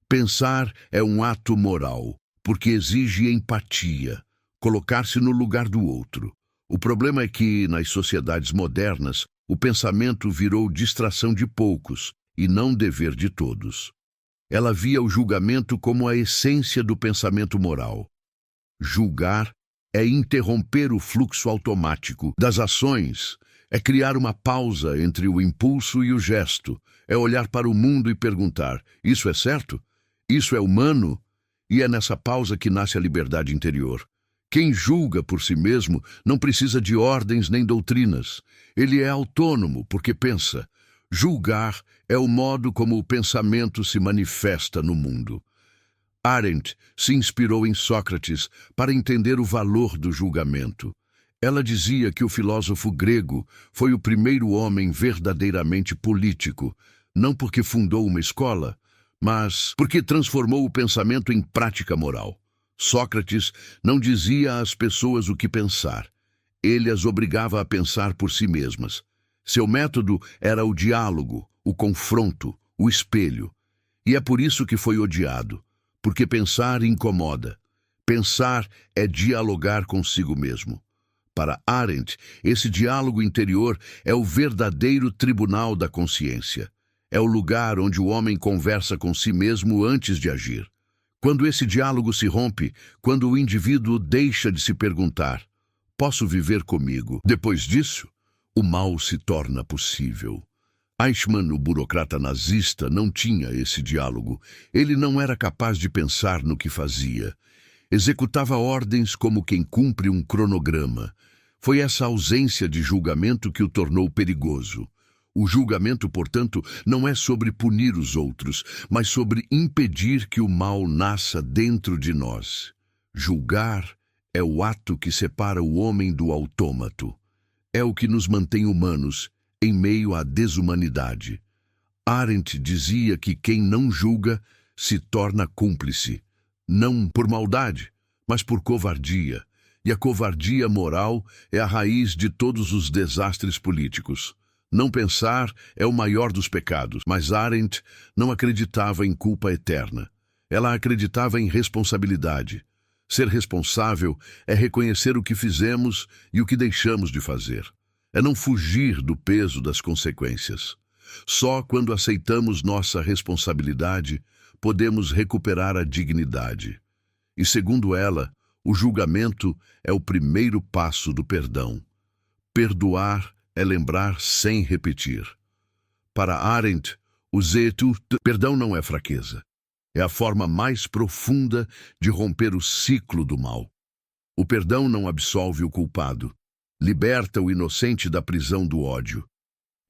Pensar é um ato moral, porque exige empatia, colocar-se no lugar do outro. O problema é que, nas sociedades modernas, o pensamento virou distração de poucos e não dever de todos. Ela via o julgamento como a essência do pensamento moral. Julgar é interromper o fluxo automático das ações, é criar uma pausa entre o impulso e o gesto, é olhar para o mundo e perguntar, isso é certo? Isso é humano? E é nessa pausa que nasce a liberdade interior. Quem julga por si mesmo não precisa de ordens nem doutrinas. Ele é autônomo porque pensa. Julgar é o modo como o pensamento se manifesta no mundo. Arendt se inspirou em Sócrates para entender o valor do julgamento. Ela dizia que o filósofo grego foi o primeiro homem verdadeiramente político, não porque fundou uma escola, mas porque transformou o pensamento em prática moral. Sócrates não dizia às pessoas o que pensar. Ele as obrigava a pensar por si mesmas. Seu método era o diálogo, o confronto, o espelho. E é por isso que foi odiado, porque pensar incomoda. Pensar é dialogar consigo mesmo. Para Arendt, esse diálogo interior é o verdadeiro tribunal da consciência. É o lugar onde o homem conversa com si mesmo antes de agir. Quando esse diálogo se rompe, quando o indivíduo deixa de se perguntar: posso viver comigo? Depois disso, o mal se torna possível. Eichmann, o burocrata nazista, não tinha esse diálogo. Ele não era capaz de pensar no que fazia. Executava ordens como quem cumpre um cronograma. Foi essa ausência de julgamento que o tornou perigoso. O julgamento, portanto, não é sobre punir os outros, mas sobre impedir que o mal nasça dentro de nós. Julgar é o ato que separa o homem do autômato. É o que nos mantém humanos em meio à desumanidade. Arendt dizia que quem não julga se torna cúmplice, não por maldade, mas por covardia. E a covardia moral é a raiz de todos os desastres políticos. Não pensar é o maior dos pecados, mas Arendt não acreditava em culpa eterna. Ela acreditava em responsabilidade. Ser responsável é reconhecer o que fizemos e o que deixamos de fazer. É não fugir do peso das consequências. Só quando aceitamos nossa responsabilidade, podemos recuperar a dignidade. E segundo ela, o julgamento é o primeiro passo do perdão. Perdoar é lembrar sem repetir. Para Arendt, o perdão não é fraqueza. É a forma mais profunda de romper o ciclo do mal. O perdão não absolve o culpado. Liberta o inocente da prisão do ódio.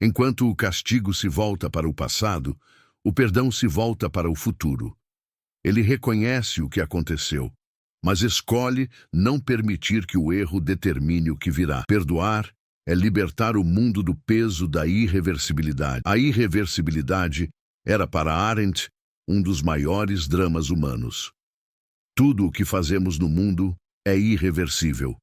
Enquanto o castigo se volta para o passado, o perdão se volta para o futuro. Ele reconhece o que aconteceu, mas escolhe não permitir que o erro determine o que virá. Perdoar é libertar o mundo do peso da irreversibilidade. A irreversibilidade era para Arendt um dos maiores dramas humanos. Tudo o que fazemos no mundo é irreversível.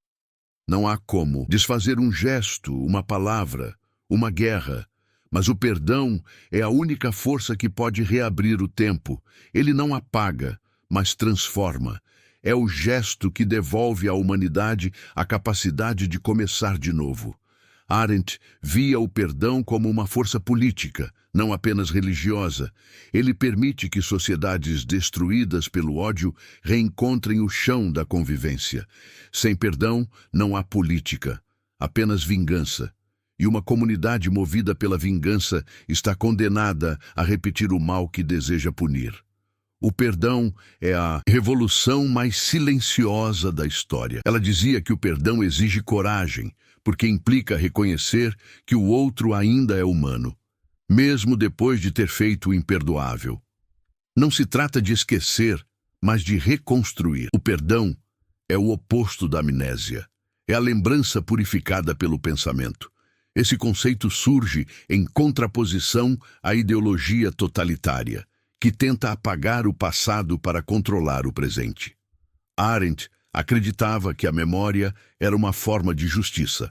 Não há como desfazer um gesto, uma palavra, uma guerra, mas o perdão é a única força que pode reabrir o tempo. Ele não apaga, mas transforma. É o gesto que devolve à humanidade a capacidade de começar de novo. Arendt via o perdão como uma força política, não apenas religiosa. Ele permite que sociedades destruídas pelo ódio reencontrem o chão da convivência. Sem perdão, não há política, apenas vingança. E uma comunidade movida pela vingança está condenada a repetir o mal que deseja punir. O perdão é a revolução mais silenciosa da história. Ela dizia que o perdão exige coragem, porque implica reconhecer que o outro ainda é humano, mesmo depois de ter feito o imperdoável. Não se trata de esquecer, mas de reconstruir. O perdão é o oposto da amnésia. É a lembrança purificada pelo pensamento. Esse conceito surge em contraposição à ideologia totalitária, que tenta apagar o passado para controlar o presente. Arendt acreditava que a memória era uma forma de justiça.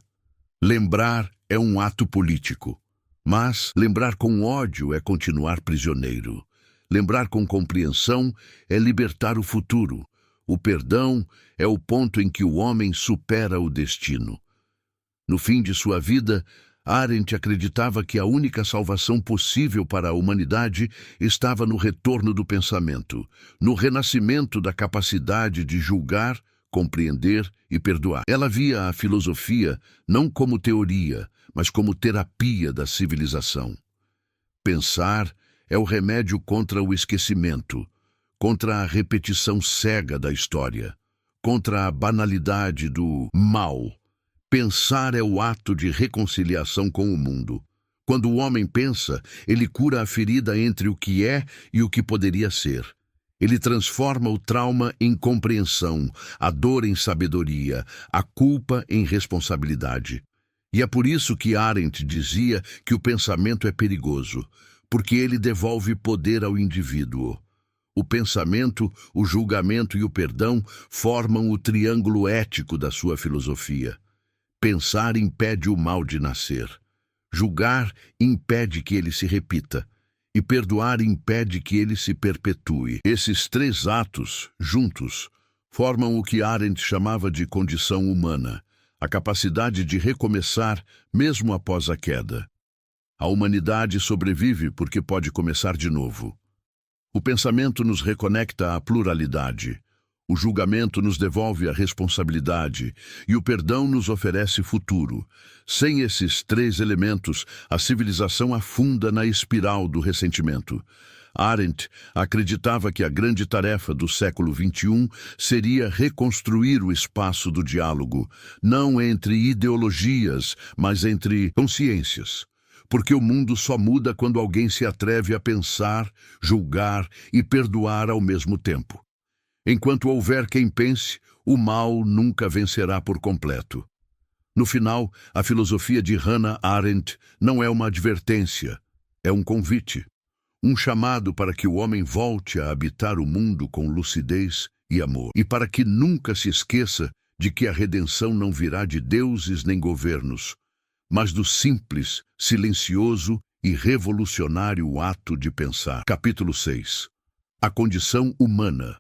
Lembrar é um ato político, mas lembrar com ódio é continuar prisioneiro. Lembrar com compreensão é libertar o futuro. O perdão é o ponto em que o homem supera o destino. No fim de sua vida, Arendt acreditava que a única salvação possível para a humanidade estava no retorno do pensamento, no renascimento da capacidade de julgar, compreender e perdoar. Ela via a filosofia não como teoria, mas como terapia da civilização. Pensar é o remédio contra o esquecimento, contra a repetição cega da história, contra a banalidade do mal. Pensar é o ato de reconciliação com o mundo. Quando o homem pensa, ele cura a ferida entre o que é e o que poderia ser. Ele transforma o trauma em compreensão, a dor em sabedoria, a culpa em responsabilidade. E é por isso que Arendt dizia que o pensamento é perigoso, porque ele devolve poder ao indivíduo. O pensamento, o julgamento e o perdão formam o triângulo ético da sua filosofia. Pensar impede o mal de nascer. Julgar impede que ele se repita. E perdoar impede que ele se perpetue. Esses três atos, juntos, formam o que Arendt chamava de condição humana, a capacidade de recomeçar mesmo após a queda. A humanidade sobrevive porque pode começar de novo. O pensamento nos reconecta à pluralidade. O julgamento nos devolve a responsabilidade e o perdão nos oferece futuro. Sem esses três elementos, a civilização afunda na espiral do ressentimento. Arendt acreditava que a grande tarefa do século XXI seria reconstruir o espaço do diálogo, não entre ideologias, mas entre consciências. Porque o mundo só muda quando alguém se atreve a pensar, julgar e perdoar ao mesmo tempo. Enquanto houver quem pense, o mal nunca vencerá por completo. No final, a filosofia de Hannah Arendt não é uma advertência, é um convite. Um chamado para que o homem volte a habitar o mundo com lucidez e amor. E para que nunca se esqueça de que a redenção não virá de deuses nem governos, mas do simples, silencioso e revolucionário ato de pensar. Capítulo 6. A condição humana.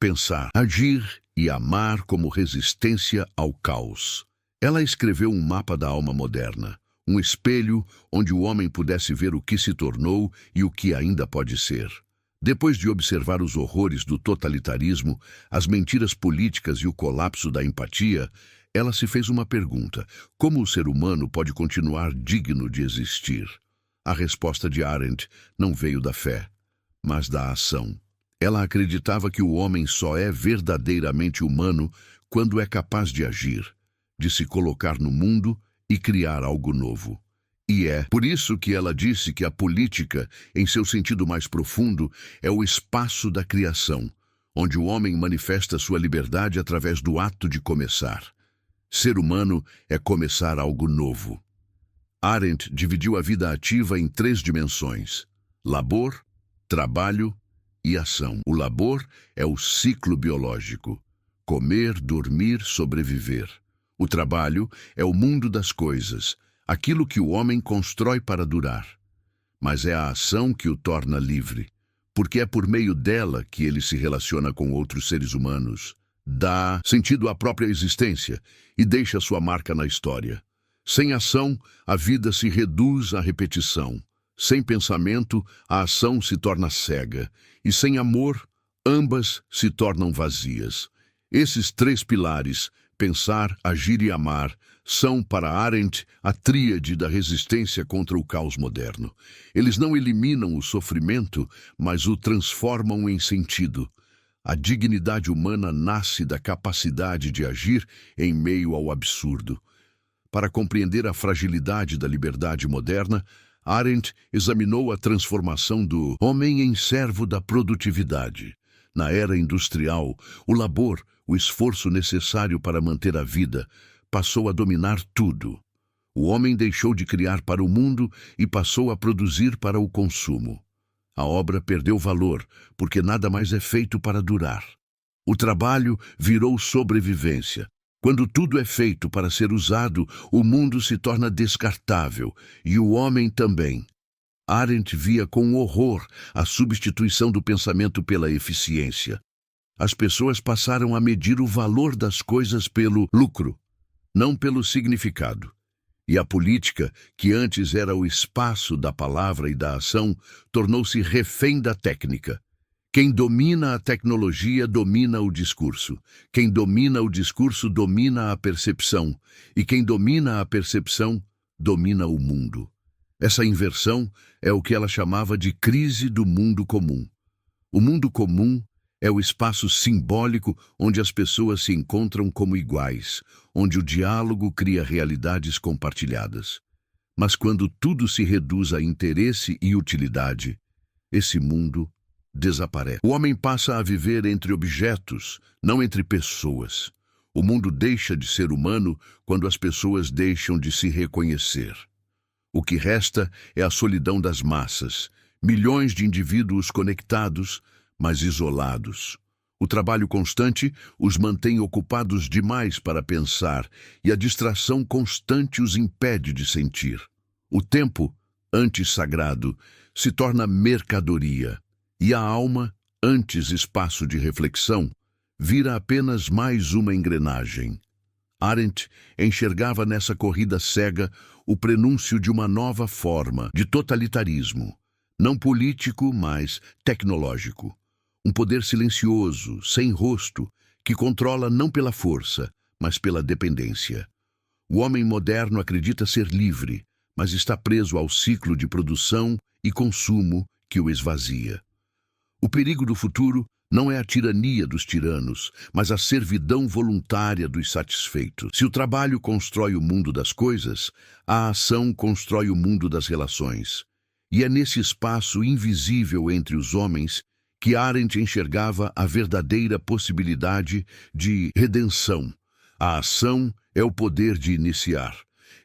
Pensar, agir e amar como resistência ao caos. Ela escreveu um mapa da alma moderna, um espelho onde o homem pudesse ver o que se tornou e o que ainda pode ser. Depois de observar os horrores do totalitarismo, as mentiras políticas e o colapso da empatia, ela se fez uma pergunta: como o ser humano pode continuar digno de existir? A resposta de Arendt não veio da fé, mas da ação. Ela acreditava que o homem só é verdadeiramente humano quando é capaz de agir, de se colocar no mundo e criar algo novo. E é por isso que ela disse que a política, em seu sentido mais profundo, é o espaço da criação, onde o homem manifesta sua liberdade através do ato de começar. Ser humano é começar algo novo. Arendt dividiu a vida ativa em três dimensões: labor, trabalho e ação. O labor é o ciclo biológico: comer, dormir, sobreviver. O trabalho é o mundo das coisas, aquilo que o homem constrói para durar. Mas é a ação que o torna livre, porque é por meio dela que ele se relaciona com outros seres humanos, dá sentido à própria existência e deixa sua marca na história. Sem ação, a vida se reduz à repetição. Sem pensamento, a ação se torna cega. E sem amor, ambas se tornam vazias. Esses três pilares, pensar, agir e amar, são, para Arendt, a tríade da resistência contra o caos moderno. Eles não eliminam o sofrimento, mas o transformam em sentido. A dignidade humana nasce da capacidade de agir em meio ao absurdo. Para compreender a fragilidade da liberdade moderna, Arendt examinou a transformação do homem em servo da produtividade. Na era industrial, o labor, o esforço necessário para manter a vida, passou a dominar tudo. O homem deixou de criar para o mundo e passou a produzir para o consumo. A obra perdeu valor, porque nada mais é feito para durar. O trabalho virou sobrevivência. Quando tudo é feito para ser usado, o mundo se torna descartável, e o homem também. Arendt via com horror a substituição do pensamento pela eficiência. As pessoas passaram a medir o valor das coisas pelo lucro, não pelo significado. E a política, que antes era o espaço da palavra e da ação, tornou-se refém da técnica. Quem domina a tecnologia domina o discurso. Quem domina o discurso domina a percepção. E quem domina a percepção domina o mundo. Essa inversão é o que ela chamava de crise do mundo comum. O mundo comum é o espaço simbólico onde as pessoas se encontram como iguais, onde o diálogo cria realidades compartilhadas. Mas quando tudo se reduz a interesse e utilidade, esse mundo desaparece. O homem passa a viver entre objetos, não entre pessoas. O mundo deixa de ser humano quando as pessoas deixam de se reconhecer. O que resta é a solidão das massas, milhões de indivíduos conectados, mas isolados. O trabalho constante os mantém ocupados demais para pensar e a distração constante os impede de sentir. O tempo, antes sagrado, se torna mercadoria e a alma, antes espaço de reflexão, vira apenas mais uma engrenagem. Arendt enxergava nessa corrida cega o prenúncio de uma nova forma de totalitarismo, não político, mas tecnológico. Um poder silencioso, sem rosto, que controla não pela força, mas pela dependência. O homem moderno acredita ser livre, mas está preso ao ciclo de produção e consumo que o esvazia. O perigo do futuro não é a tirania dos tiranos, mas a servidão voluntária dos satisfeitos. Se o trabalho constrói o mundo das coisas, a ação constrói o mundo das relações. E é nesse espaço invisível entre os homens que Arendt enxergava a verdadeira possibilidade de redenção. A ação é o poder de iniciar.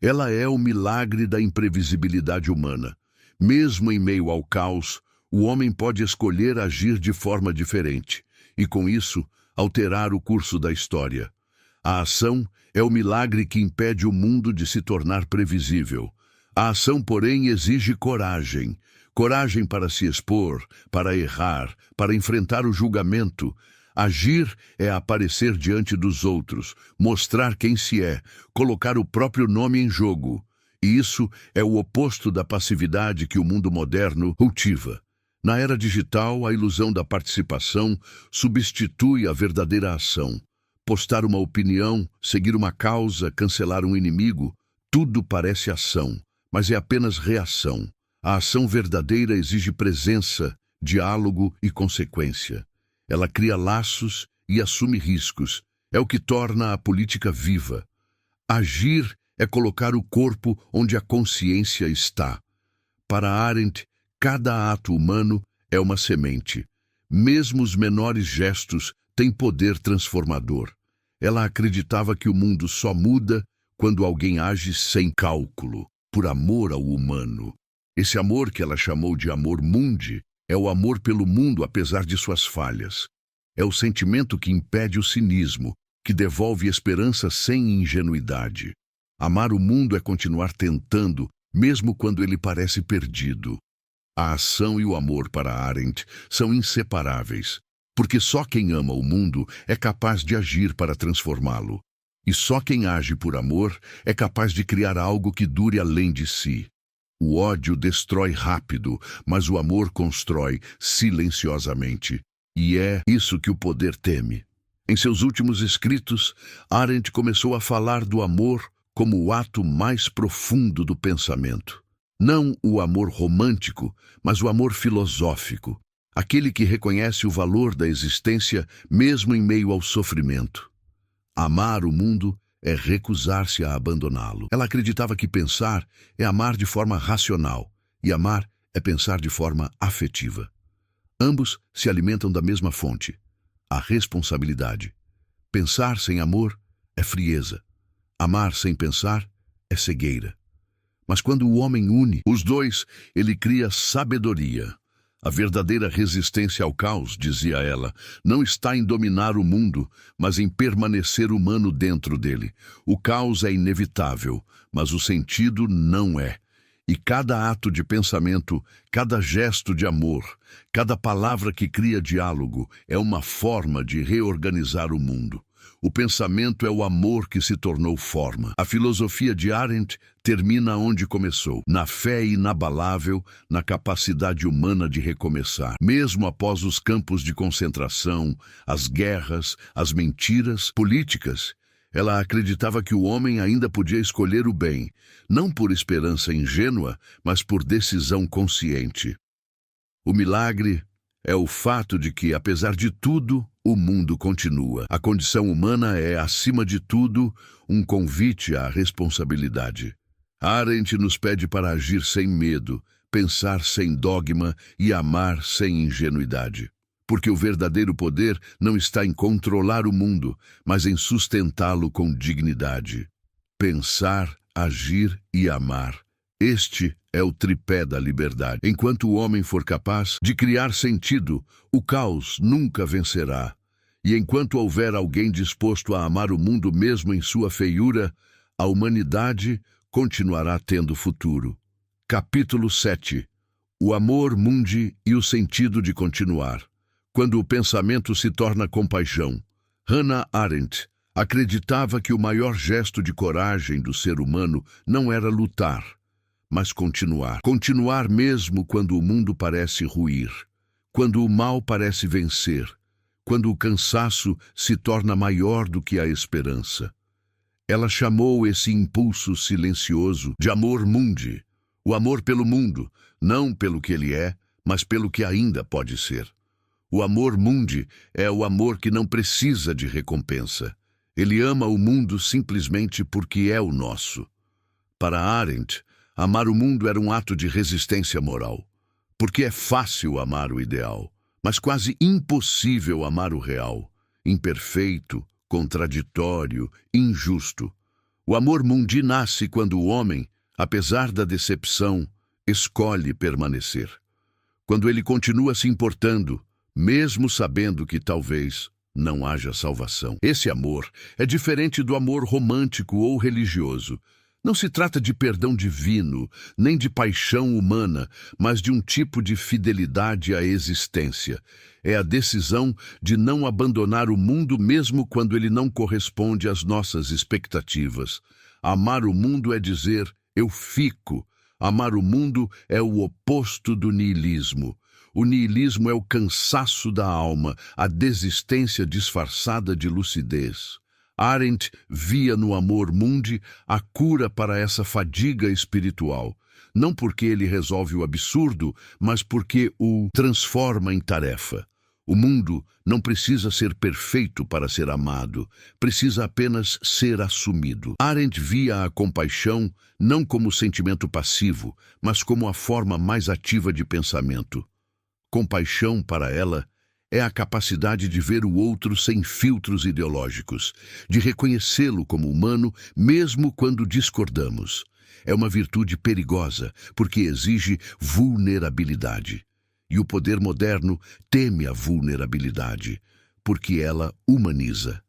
Ela é o milagre da imprevisibilidade humana. Mesmo em meio ao caos, o homem pode escolher agir de forma diferente e, com isso, alterar o curso da história. A ação é o milagre que impede o mundo de se tornar previsível. A ação, porém, exige coragem. Coragem para se expor, para errar, para enfrentar o julgamento. Agir é aparecer diante dos outros, mostrar quem se é, colocar o próprio nome em jogo. E isso é o oposto da passividade que o mundo moderno cultiva. Na era digital, a ilusão da participação substitui a verdadeira ação. Postar uma opinião, seguir uma causa, cancelar um inimigo, tudo parece ação, mas é apenas reação. A ação verdadeira exige presença, diálogo e consequência. Ela cria laços e assume riscos. É o que torna a política viva. Agir é colocar o corpo onde a consciência está. Para Arendt, cada ato humano é uma semente. Mesmo os menores gestos têm poder transformador. Ela acreditava que o mundo só muda quando alguém age sem cálculo, por amor ao humano. Esse amor que ela chamou de amor mundi é o amor pelo mundo apesar de suas falhas. É o sentimento que impede o cinismo, que devolve esperança sem ingenuidade. Amar o mundo é continuar tentando, mesmo quando ele parece perdido. A ação e o amor para Arendt são inseparáveis, porque só quem ama o mundo é capaz de agir para transformá-lo. E só quem age por amor é capaz de criar algo que dure além de si. O ódio destrói rápido, mas o amor constrói silenciosamente. E é isso que o poder teme. Em seus últimos escritos, Arendt começou a falar do amor como o ato mais profundo do pensamento. Não o amor romântico, mas o amor filosófico, aquele que reconhece o valor da existência mesmo em meio ao sofrimento. Amar o mundo é recusar-se a abandoná-lo. Ela acreditava que pensar é amar de forma racional e amar é pensar de forma afetiva. Ambos se alimentam da mesma fonte, a responsabilidade. Pensar sem amor é frieza. Amar sem pensar é cegueira. Mas quando o homem une os dois, ele cria sabedoria. A verdadeira resistência ao caos, dizia ela, não está em dominar o mundo, mas em permanecer humano dentro dele. O caos é inevitável, mas o sentido não é. E cada ato de pensamento, cada gesto de amor, cada palavra que cria diálogo é uma forma de reorganizar o mundo. O pensamento é o amor que se tornou forma. A filosofia de Arendt termina onde começou, na fé inabalável, na capacidade humana de recomeçar. Mesmo após os campos de concentração, as guerras, as mentiras políticas, ela acreditava que o homem ainda podia escolher o bem, não por esperança ingênua, mas por decisão consciente. O milagre é o fato de que, apesar de tudo, o mundo continua. A condição humana é, acima de tudo, um convite à responsabilidade. Arendt nos pede para agir sem medo, pensar sem dogma e amar sem ingenuidade. Porque o verdadeiro poder não está em controlar o mundo, mas em sustentá-lo com dignidade. Pensar, agir e amar. Este é o tripé da liberdade. Enquanto o homem for capaz de criar sentido, o caos nunca vencerá. E enquanto houver alguém disposto a amar o mundo mesmo em sua feiura, a humanidade continuará tendo futuro. Capítulo 7. O amor mundi e o sentido de continuar. Quando o pensamento se torna compaixão. Hannah Arendt acreditava que o maior gesto de coragem do ser humano não era lutar, mas continuar. Continuar mesmo quando o mundo parece ruir, quando o mal parece vencer, quando o cansaço se torna maior do que a esperança. Ela chamou esse impulso silencioso de amor mundi, o amor pelo mundo, não pelo que ele é, mas pelo que ainda pode ser. O amor mundi é o amor que não precisa de recompensa. Ele ama o mundo simplesmente porque é o nosso. Para Arendt, amar o mundo era um ato de resistência moral. Porque é fácil amar o ideal, mas quase impossível amar o real, imperfeito, contraditório, injusto. O amor mundi nasce quando o homem, apesar da decepção, escolhe permanecer. Quando ele continua se importando, mesmo sabendo que talvez não haja salvação. Esse amor é diferente do amor romântico ou religioso. Não se trata de perdão divino, nem de paixão humana, mas de um tipo de fidelidade à existência. É a decisão de não abandonar o mundo mesmo quando ele não corresponde às nossas expectativas. Amar o mundo é dizer, eu fico. Amar o mundo é o oposto do niilismo. O niilismo é o cansaço da alma, a desistência disfarçada de lucidez. Arendt via no amor mundi a cura para essa fadiga espiritual, não porque ele resolve o absurdo, mas porque o transforma em tarefa. O mundo não precisa ser perfeito para ser amado, precisa apenas ser assumido. Arendt via a compaixão não como sentimento passivo, mas como a forma mais ativa de pensamento. Compaixão, para ela, é a capacidade de ver o outro sem filtros ideológicos, de reconhecê-lo como humano mesmo quando discordamos. É uma virtude perigosa, porque exige vulnerabilidade. E o poder moderno teme a vulnerabilidade, porque ela humaniza.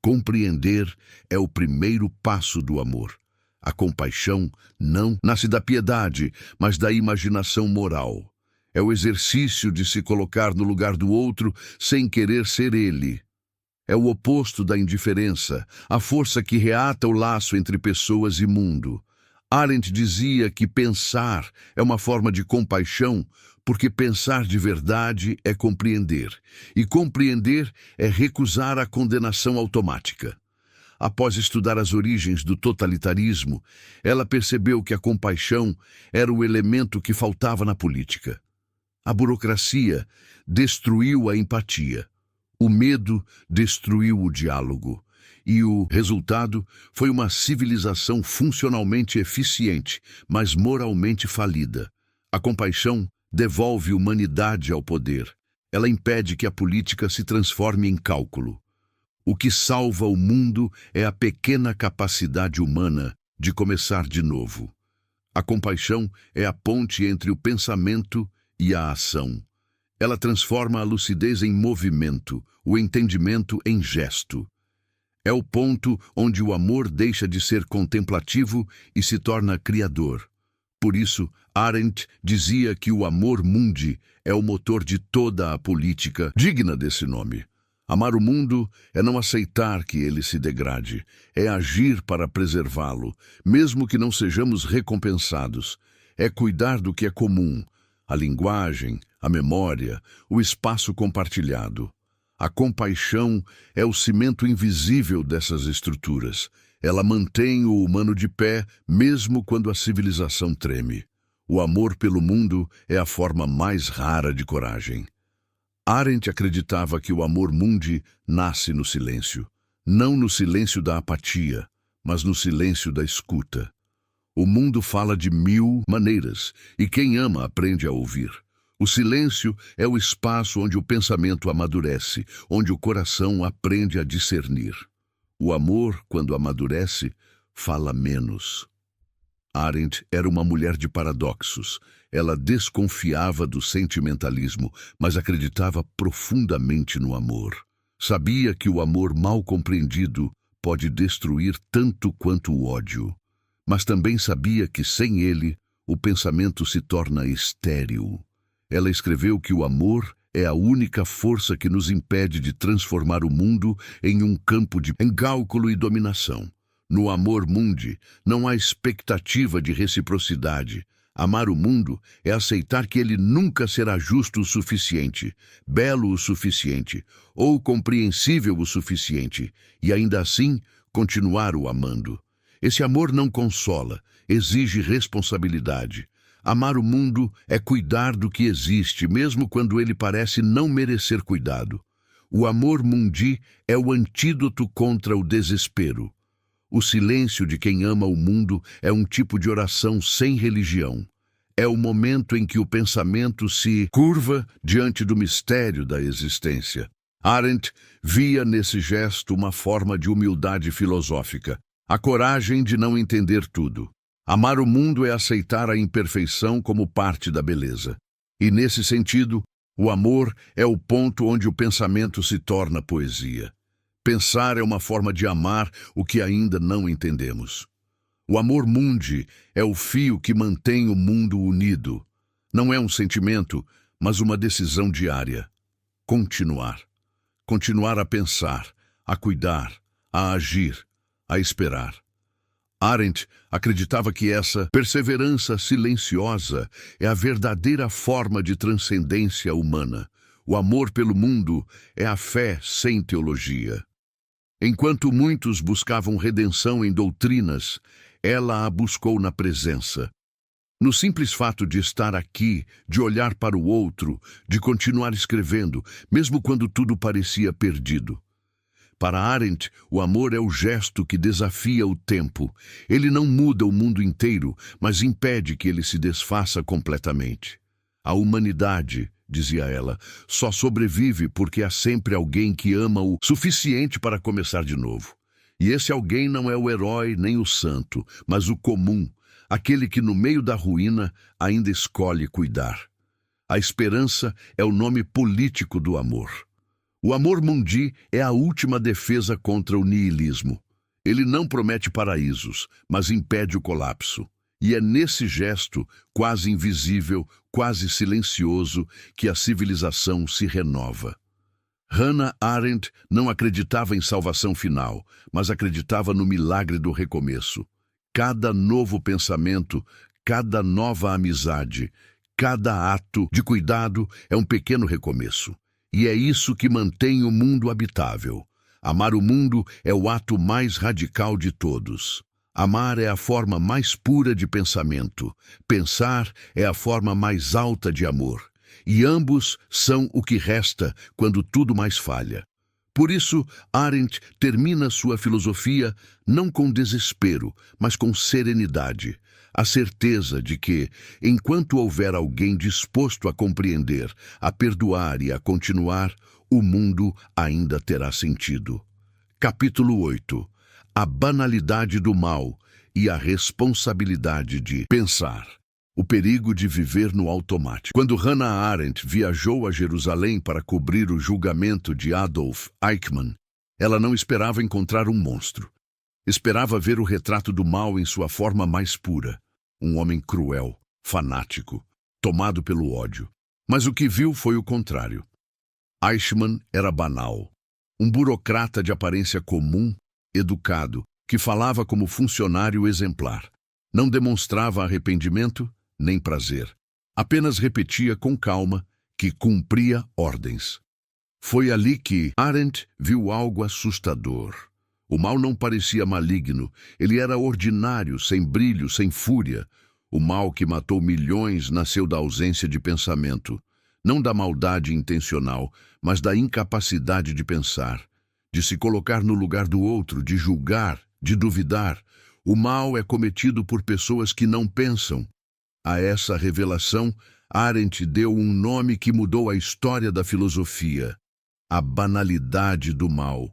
Compreender é o primeiro passo do amor. A compaixão não nasce da piedade, mas da imaginação moral. É o exercício de se colocar no lugar do outro sem querer ser ele. É o oposto da indiferença, a força que reata o laço entre pessoas e mundo. Arendt dizia que pensar é uma forma de compaixão, porque pensar de verdade é compreender, e compreender é recusar a condenação automática. Após estudar as origens do totalitarismo, ela percebeu que a compaixão era o elemento que faltava na política. A burocracia destruiu a empatia, o medo destruiu o diálogo, e o resultado foi uma civilização funcionalmente eficiente, mas moralmente falida. A compaixão devolve humanidade ao poder. Ela impede que a política se transforme em cálculo. O que salva o mundo é a pequena capacidade humana de começar de novo. A compaixão é a ponte entre o pensamento e a ação. Ela transforma a lucidez em movimento, o entendimento em gesto. É o ponto onde o amor deixa de ser contemplativo e se torna criador. Por isso, Arendt dizia que o amor mundi é o motor de toda a política digna desse nome. Amar o mundo é não aceitar que ele se degrade, é agir para preservá-lo, mesmo que não sejamos recompensados. É cuidar do que é comum, a linguagem, a memória, o espaço compartilhado. A compaixão é o cimento invisível dessas estruturas. Ela mantém o humano de pé, mesmo quando a civilização treme. O amor pelo mundo é a forma mais rara de coragem. Arendt acreditava que o amor mundi nasce no silêncio. Não no silêncio da apatia, mas no silêncio da escuta. O mundo fala de mil maneiras, e quem ama aprende a ouvir. O silêncio é o espaço onde o pensamento amadurece, onde o coração aprende a discernir. O amor, quando amadurece, fala menos. Arendt era uma mulher de paradoxos. Ela desconfiava do sentimentalismo, mas acreditava profundamente no amor. Sabia que o amor mal compreendido pode destruir tanto quanto o ódio. Mas também sabia que, sem ele, o pensamento se torna estéril. Ela escreveu que o amor é a única força que nos impede de transformar o mundo em um campo de cálculo e dominação. No amor mundi, não há expectativa de reciprocidade. Amar o mundo é aceitar que ele nunca será justo o suficiente, belo o suficiente ou compreensível o suficiente, e ainda assim continuar o amando. Esse amor não consola, exige responsabilidade. Amar o mundo é cuidar do que existe, mesmo quando ele parece não merecer cuidado. O amor mundi é o antídoto contra o desespero. O silêncio de quem ama o mundo é um tipo de oração sem religião. É o momento em que o pensamento se curva diante do mistério da existência. Arendt via nesse gesto uma forma de humildade filosófica, a coragem de não entender tudo. Amar o mundo é aceitar a imperfeição como parte da beleza. E nesse sentido, o amor é o ponto onde o pensamento se torna poesia. Pensar é uma forma de amar o que ainda não entendemos. O amor mundi é o fio que mantém o mundo unido. Não é um sentimento, mas uma decisão diária. Continuar. Continuar a pensar, a cuidar, a agir, a esperar. Arendt acreditava que essa perseverança silenciosa é a verdadeira forma de transcendência humana. O amor pelo mundo é a fé sem teologia. Enquanto muitos buscavam redenção em doutrinas, ela a buscou na presença. No simples fato de estar aqui, de olhar para o outro, de continuar escrevendo, mesmo quando tudo parecia perdido. Para Arendt, o amor é o gesto que desafia o tempo. Ele não muda o mundo inteiro, mas impede que ele se desfaça completamente. A humanidade, dizia ela, só sobrevive porque há sempre alguém que ama o suficiente para começar de novo. E esse alguém não é o herói nem o santo, mas o comum, aquele que no meio da ruína ainda escolhe cuidar. A esperança é o nome político do amor. O amor mundi é a última defesa contra o niilismo. Ele não promete paraísos, mas impede o colapso. E é nesse gesto, quase invisível, quase silencioso, que a civilização se renova. Hannah Arendt não acreditava em salvação final, mas acreditava no milagre do recomeço. Cada novo pensamento, cada nova amizade, cada ato de cuidado é um pequeno recomeço. E é isso que mantém o mundo habitável. Amar o mundo é o ato mais radical de todos. Amar é a forma mais pura de pensamento. Pensar é a forma mais alta de amor. E ambos são o que resta quando tudo mais falha. Por isso, Arendt termina sua filosofia não com desespero, mas com serenidade. A certeza de que, enquanto houver alguém disposto a compreender, a perdoar e a continuar, o mundo ainda terá sentido. Capítulo 8. A banalidade do mal e a responsabilidade de pensar. O perigo de viver no automático. Quando Hannah Arendt viajou a Jerusalém para cobrir o julgamento de Adolf Eichmann, ela não esperava encontrar um monstro. Esperava ver o retrato do mal em sua forma mais pura. Um homem cruel, fanático, tomado pelo ódio. Mas o que viu foi o contrário. Eichmann era banal. Um burocrata de aparência comum, educado, que falava como funcionário exemplar. Não demonstrava arrependimento nem prazer. Apenas repetia com calma que cumpria ordens. Foi ali que Arendt viu algo assustador. O mal não parecia maligno, ele era ordinário, sem brilho, sem fúria. O mal que matou milhões nasceu da ausência de pensamento, não da maldade intencional, mas da incapacidade de pensar, de se colocar no lugar do outro, de julgar, de duvidar. O mal é cometido por pessoas que não pensam. A essa revelação, Arendt deu um nome que mudou a história da filosofia: a banalidade do mal.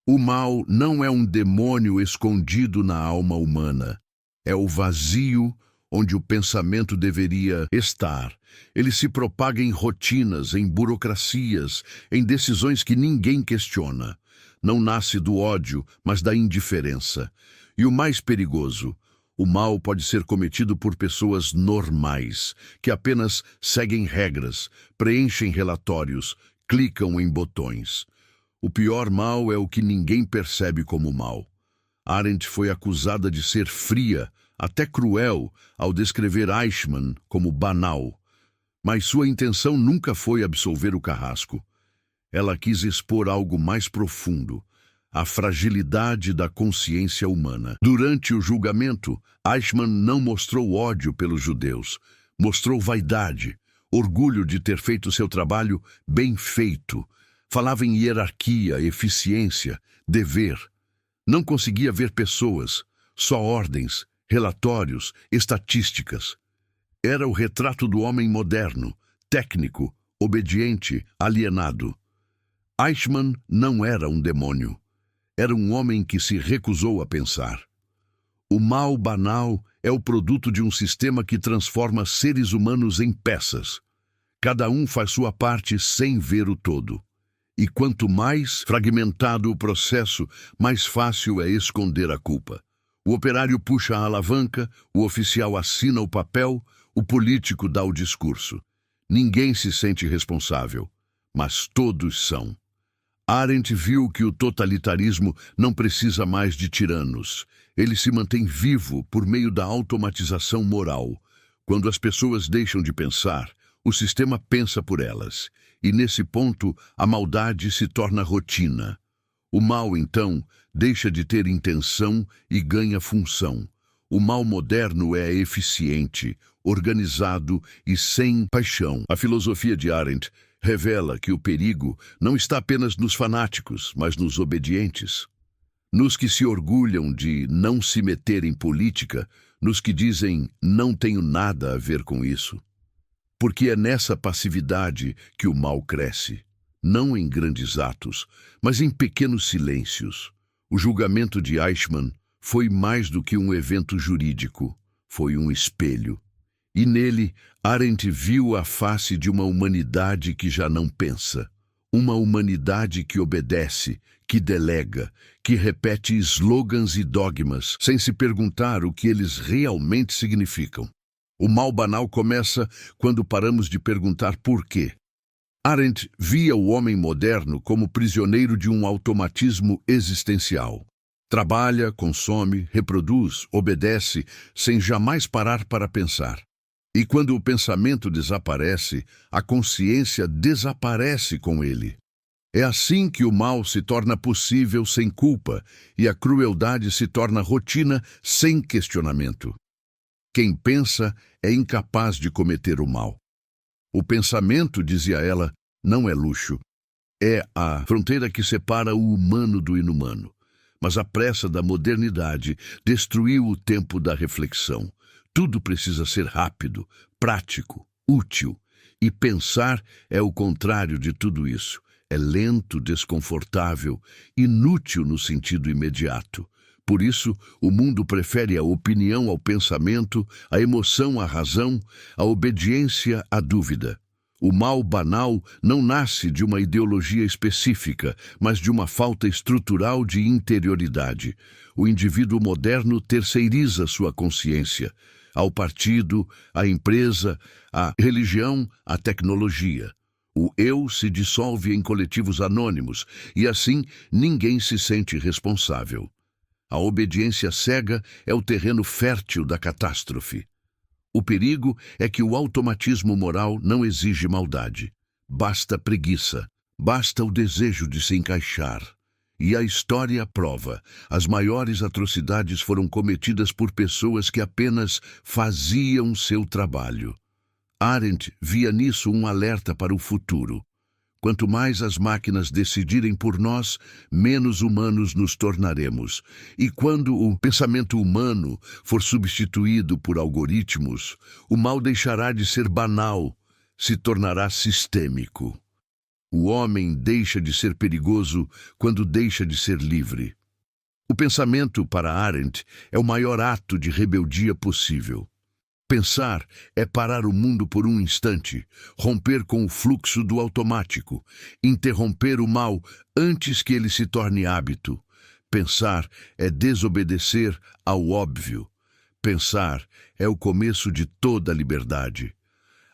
O mal não é um demônio escondido na alma humana. É o vazio onde o pensamento deveria estar. Ele se propaga em rotinas, em burocracias, em decisões que ninguém questiona. Não nasce do ódio, mas da indiferença. E o mais perigoso: o mal pode ser cometido por pessoas normais, que apenas seguem regras, preenchem relatórios, clicam em botões. O pior mal é o que ninguém percebe como mal. Arendt foi acusada de ser fria, até cruel, ao descrever Eichmann como banal. Mas sua intenção nunca foi absolver o carrasco. Ela quis expor algo mais profundo: a fragilidade da consciência humana. Durante o julgamento, Eichmann não mostrou ódio pelos judeus. Mostrou vaidade, orgulho de ter feito seu trabalho bem feito. Falava em hierarquia, eficiência, dever. Não conseguia ver pessoas, só ordens, relatórios, estatísticas. Era o retrato do homem moderno, técnico, obediente, alienado. Eichmann não era um demônio. Era um homem que se recusou a pensar. O mal banal é o produto de um sistema que transforma seres humanos em peças. Cada um faz sua parte sem ver o todo. E quanto mais fragmentado o processo, mais fácil é esconder a culpa. O operário puxa a alavanca, o oficial assina o papel, o político dá o discurso. Ninguém se sente responsável, mas todos são. Arendt viu que o totalitarismo não precisa mais de tiranos. Ele se mantém vivo por meio da automatização moral. Quando as pessoas deixam de pensar, o sistema pensa por elas. E nesse ponto, a maldade se torna rotina. O mal, então, deixa de ter intenção e ganha função. O mal moderno é eficiente, organizado e sem paixão. A filosofia de Arendt revela que o perigo não está apenas nos fanáticos, mas nos obedientes. Nos que se orgulham de não se meter em política, nos que dizem não tenho nada a ver com isso. Porque é nessa passividade que o mal cresce, não em grandes atos, mas em pequenos silêncios. O julgamento de Eichmann foi mais do que um evento jurídico, foi um espelho. E nele, Arendt viu a face de uma humanidade que já não pensa. Uma humanidade que obedece, que delega, que repete slogans e dogmas, sem se perguntar o que eles realmente significam. O mal banal começa quando paramos de perguntar por quê. Arendt via o homem moderno como prisioneiro de um automatismo existencial. Trabalha, consome, reproduz, obedece, sem jamais parar para pensar. E quando o pensamento desaparece, a consciência desaparece com ele. É assim que o mal se torna possível sem culpa e a crueldade se torna rotina sem questionamento. Quem pensa é incapaz de cometer o mal. O pensamento, dizia ela, não é luxo. É a fronteira que separa o humano do inumano. Mas a pressa da modernidade destruiu o tempo da reflexão. Tudo precisa ser rápido, prático, útil. E pensar é o contrário de tudo isso. É lento, desconfortável, inútil no sentido imediato. Por isso, o mundo prefere a opinião ao pensamento, a emoção à razão, a obediência à dúvida. O mal banal não nasce de uma ideologia específica, mas de uma falta estrutural de interioridade. O indivíduo moderno terceiriza sua consciência ao partido, à empresa, à religião, à tecnologia. O eu se dissolve em coletivos anônimos e, assim, ninguém se sente responsável. A obediência cega é o terreno fértil da catástrofe. O perigo é que o automatismo moral não exige maldade. Basta preguiça, basta o desejo de se encaixar. E a história prova, as maiores atrocidades foram cometidas por pessoas que apenas faziam seu trabalho. Arendt via nisso um alerta para o futuro. Quanto mais as máquinas decidirem por nós, menos humanos nos tornaremos. E quando o pensamento humano for substituído por algoritmos, o mal deixará de ser banal, se tornará sistêmico. O homem deixa de ser perigoso quando deixa de ser livre. O pensamento, para Arendt, é o maior ato de rebeldia possível. Pensar é parar o mundo por um instante, romper com o fluxo do automático, interromper o mal antes que ele se torne hábito. Pensar é desobedecer ao óbvio. Pensar é o começo de toda a liberdade.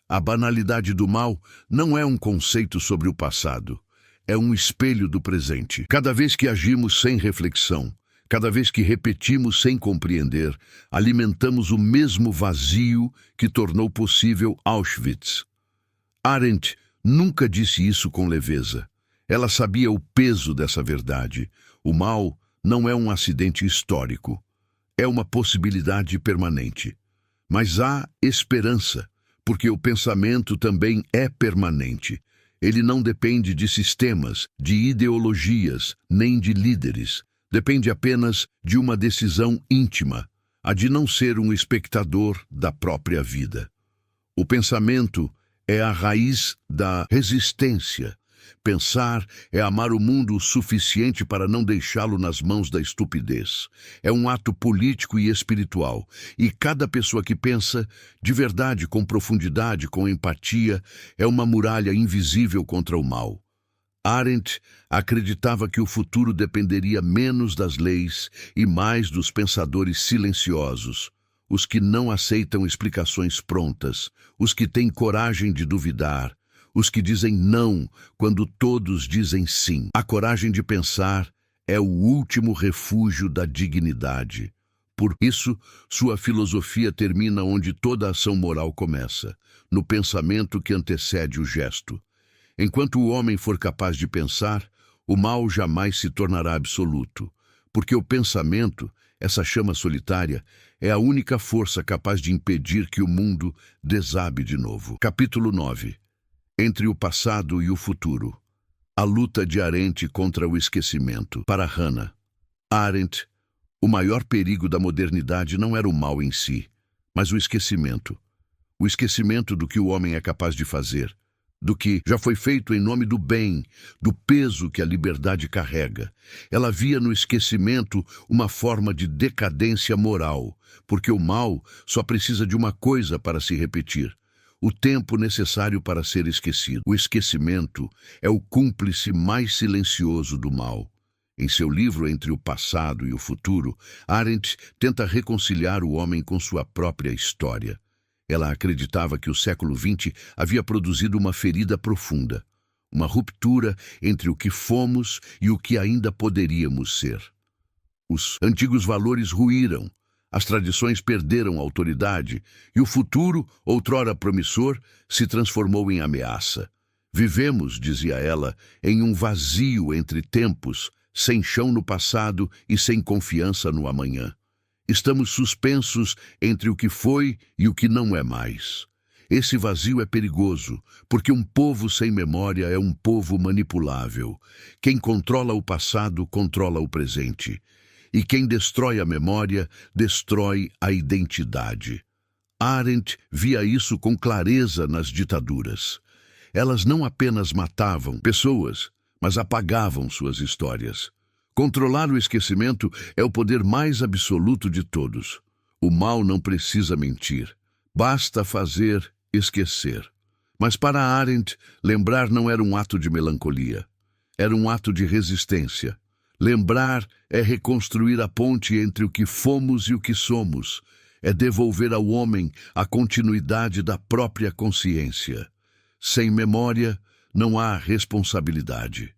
A banalidade do mal não é um conceito sobre o passado, é um espelho do presente. Cada vez que agimos sem reflexão, cada vez que repetimos sem compreender, alimentamos o mesmo vazio que tornou possível Auschwitz. Arendt nunca disse isso com leveza. Ela sabia o peso dessa verdade. O mal não é um acidente histórico. É uma possibilidade permanente. Mas há esperança, porque o pensamento também é permanente. Ele não depende de sistemas, de ideologias, nem de líderes. Depende apenas de uma decisão íntima, a de não ser um espectador da própria vida. O pensamento é a raiz da resistência. Pensar é amar o mundo o suficiente para não deixá-lo nas mãos da estupidez. É um ato político e espiritual, e cada pessoa que pensa, de verdade, com profundidade, com empatia, é uma muralha invisível contra o mal. Arendt acreditava que o futuro dependeria menos das leis e mais dos pensadores silenciosos, os que não aceitam explicações prontas, os que têm coragem de duvidar, os que dizem não quando todos dizem sim. A coragem de pensar é o último refúgio da dignidade. Por isso, sua filosofia termina onde toda ação moral começa, no pensamento que antecede o gesto. Enquanto o homem for capaz de pensar, o mal jamais se tornará absoluto, porque o pensamento, essa chama solitária, é a única força capaz de impedir que o mundo desabe de novo. Capítulo 9. Entre o passado e o futuro. A luta de Arendt contra o esquecimento. Para Hannah Arendt, o maior perigo da modernidade não era o mal em si, mas o esquecimento. O esquecimento do que o homem é capaz de fazer, do que já foi feito em nome do bem, do peso que a liberdade carrega. Ela via no esquecimento uma forma de decadência moral, porque o mal só precisa de uma coisa para se repetir: o tempo necessário para ser esquecido. O esquecimento é o cúmplice mais silencioso do mal. Em seu livro Entre o Passado e o Futuro, Arendt tenta reconciliar o homem com sua própria história. Ela acreditava que o século XX havia produzido uma ferida profunda, uma ruptura entre o que fomos e o que ainda poderíamos ser. Os antigos valores ruíram, as tradições perderam autoridade e o futuro, outrora promissor, se transformou em ameaça. Vivemos, dizia ela, em um vazio entre tempos, sem chão no passado e sem confiança no amanhã. Estamos suspensos entre o que foi e o que não é mais. Esse vazio é perigoso, porque um povo sem memória é um povo manipulável. Quem controla o passado, controla o presente. E quem destrói a memória, destrói a identidade. Arendt via isso com clareza nas ditaduras. Elas não apenas matavam pessoas, mas apagavam suas histórias. Controlar o esquecimento é o poder mais absoluto de todos. O mal não precisa mentir. Basta fazer esquecer. Mas para Arendt, lembrar não era um ato de melancolia. Era um ato de resistência. Lembrar é reconstruir a ponte entre o que fomos e o que somos. É devolver ao homem a continuidade da própria consciência. Sem memória, não há responsabilidade.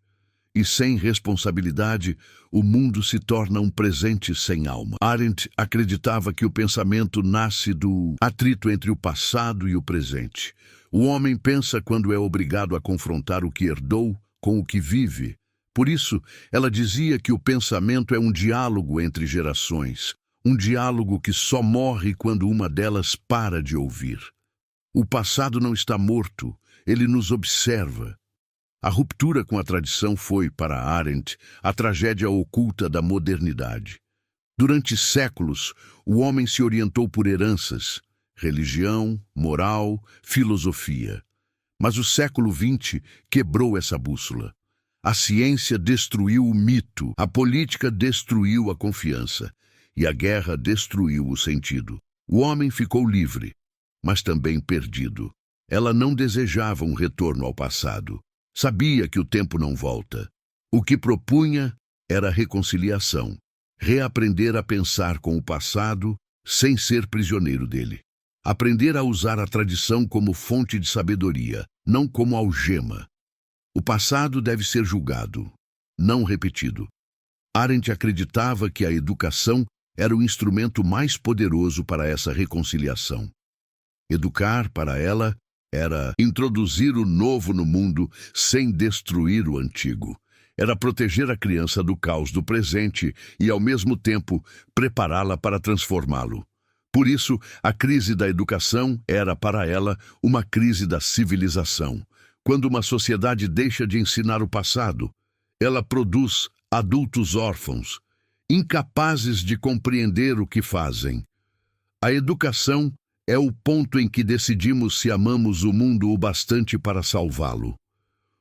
E sem responsabilidade, o mundo se torna um presente sem alma. Arendt acreditava que o pensamento nasce do atrito entre o passado e o presente. O homem pensa quando é obrigado a confrontar o que herdou com o que vive. Por isso, ela dizia que o pensamento é um diálogo entre gerações, um diálogo que só morre quando uma delas para de ouvir. O passado não está morto, ele nos observa. A ruptura com a tradição foi, para Arendt, a tragédia oculta da modernidade. Durante séculos, o homem se orientou por heranças, religião, moral, filosofia. Mas o século XX quebrou essa bússola. A ciência destruiu o mito, a política destruiu a confiança e a guerra destruiu o sentido. O homem ficou livre, mas também perdido. Ela não desejava um retorno ao passado. Sabia que o tempo não volta. O que propunha era reconciliação, reaprender a pensar com o passado sem ser prisioneiro dele. Aprender a usar a tradição como fonte de sabedoria, não como algema. O passado deve ser julgado, não repetido. Arendt acreditava que a educação era o instrumento mais poderoso para essa reconciliação. Educar, para ela, era introduzir o novo no mundo sem destruir o antigo. Era proteger a criança do caos do presente e, ao mesmo tempo, prepará-la para transformá-lo. Por isso, a crise da educação era, para ela, uma crise da civilização. Quando uma sociedade deixa de ensinar o passado, ela produz adultos órfãos, incapazes de compreender o que fazem. A educação é o ponto em que decidimos se amamos o mundo o bastante para salvá-lo.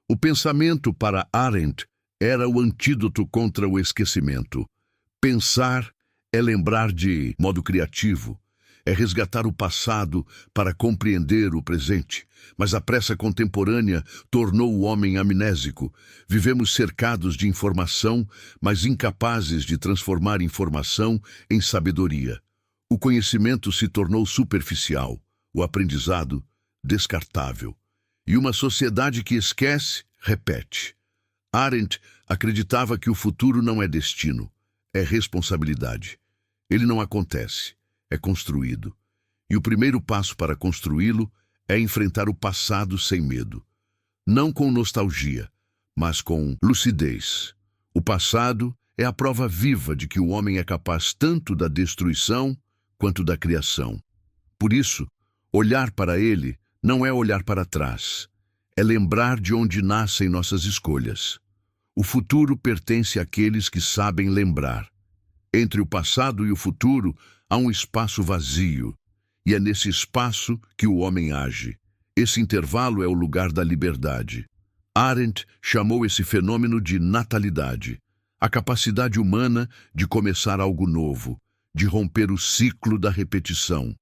O pensamento, para Arendt, era o antídoto contra o esquecimento. Pensar é lembrar de modo criativo, é resgatar o passado para compreender o presente. Mas a pressa contemporânea tornou o homem amnésico. Vivemos cercados de informação, mas incapazes de transformar informação em sabedoria. O conhecimento se tornou superficial, o aprendizado descartável. E uma sociedade que esquece, repete. Arendt acreditava que o futuro não é destino, é responsabilidade. Ele não acontece, é construído. E o primeiro passo para construí-lo é enfrentar o passado sem medo. Não com nostalgia, mas com lucidez. O passado é a prova viva de que o homem é capaz tanto da destruição quanto da criação. Por isso, olhar para ele não é olhar para trás, é lembrar de onde nascem nossas escolhas. O futuro pertence àqueles que sabem lembrar. Entre o passado e o futuro há um espaço vazio, e é nesse espaço que o homem age. Esse intervalo é o lugar da liberdade. Arendt chamou esse fenômeno de natalidade, a capacidade humana de começar algo novo, de romper o ciclo da repetição.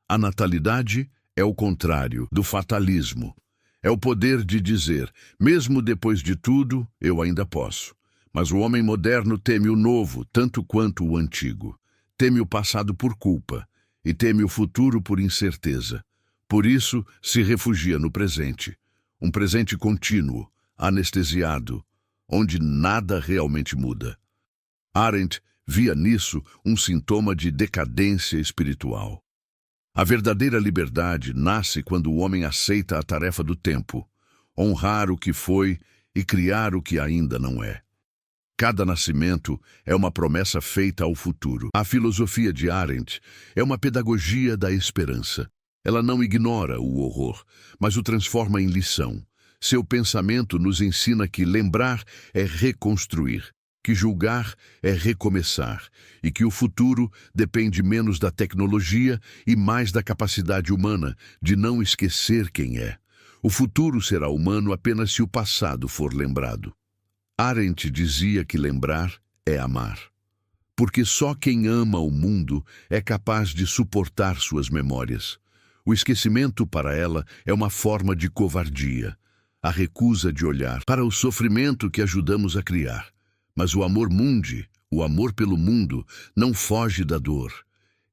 A natalidade é o contrário do fatalismo. É o poder de dizer, mesmo depois de tudo, eu ainda posso. Mas o homem moderno teme o novo tanto quanto o antigo. Teme o passado por culpa e teme o futuro por incerteza. Por isso, se refugia no presente. Um presente contínuo, anestesiado, onde nada realmente muda. Arendt via nisso um sintoma de decadência espiritual. A verdadeira liberdade nasce quando o homem aceita a tarefa do tempo, honrar o que foi e criar o que ainda não é. Cada nascimento é uma promessa feita ao futuro. A filosofia de Arendt é uma pedagogia da esperança. Ela não ignora o horror, mas o transforma em lição. Seu pensamento nos ensina que lembrar é reconstruir, que julgar é recomeçar e que o futuro depende menos da tecnologia e mais da capacidade humana de não esquecer quem é. O futuro será humano apenas se o passado for lembrado. Arendt dizia que lembrar é amar, porque só quem ama o mundo é capaz de suportar suas memórias. O esquecimento para ela é uma forma de covardia, a recusa de olhar para o sofrimento que ajudamos a criar. Mas o amor mundi, o amor pelo mundo, não foge da dor.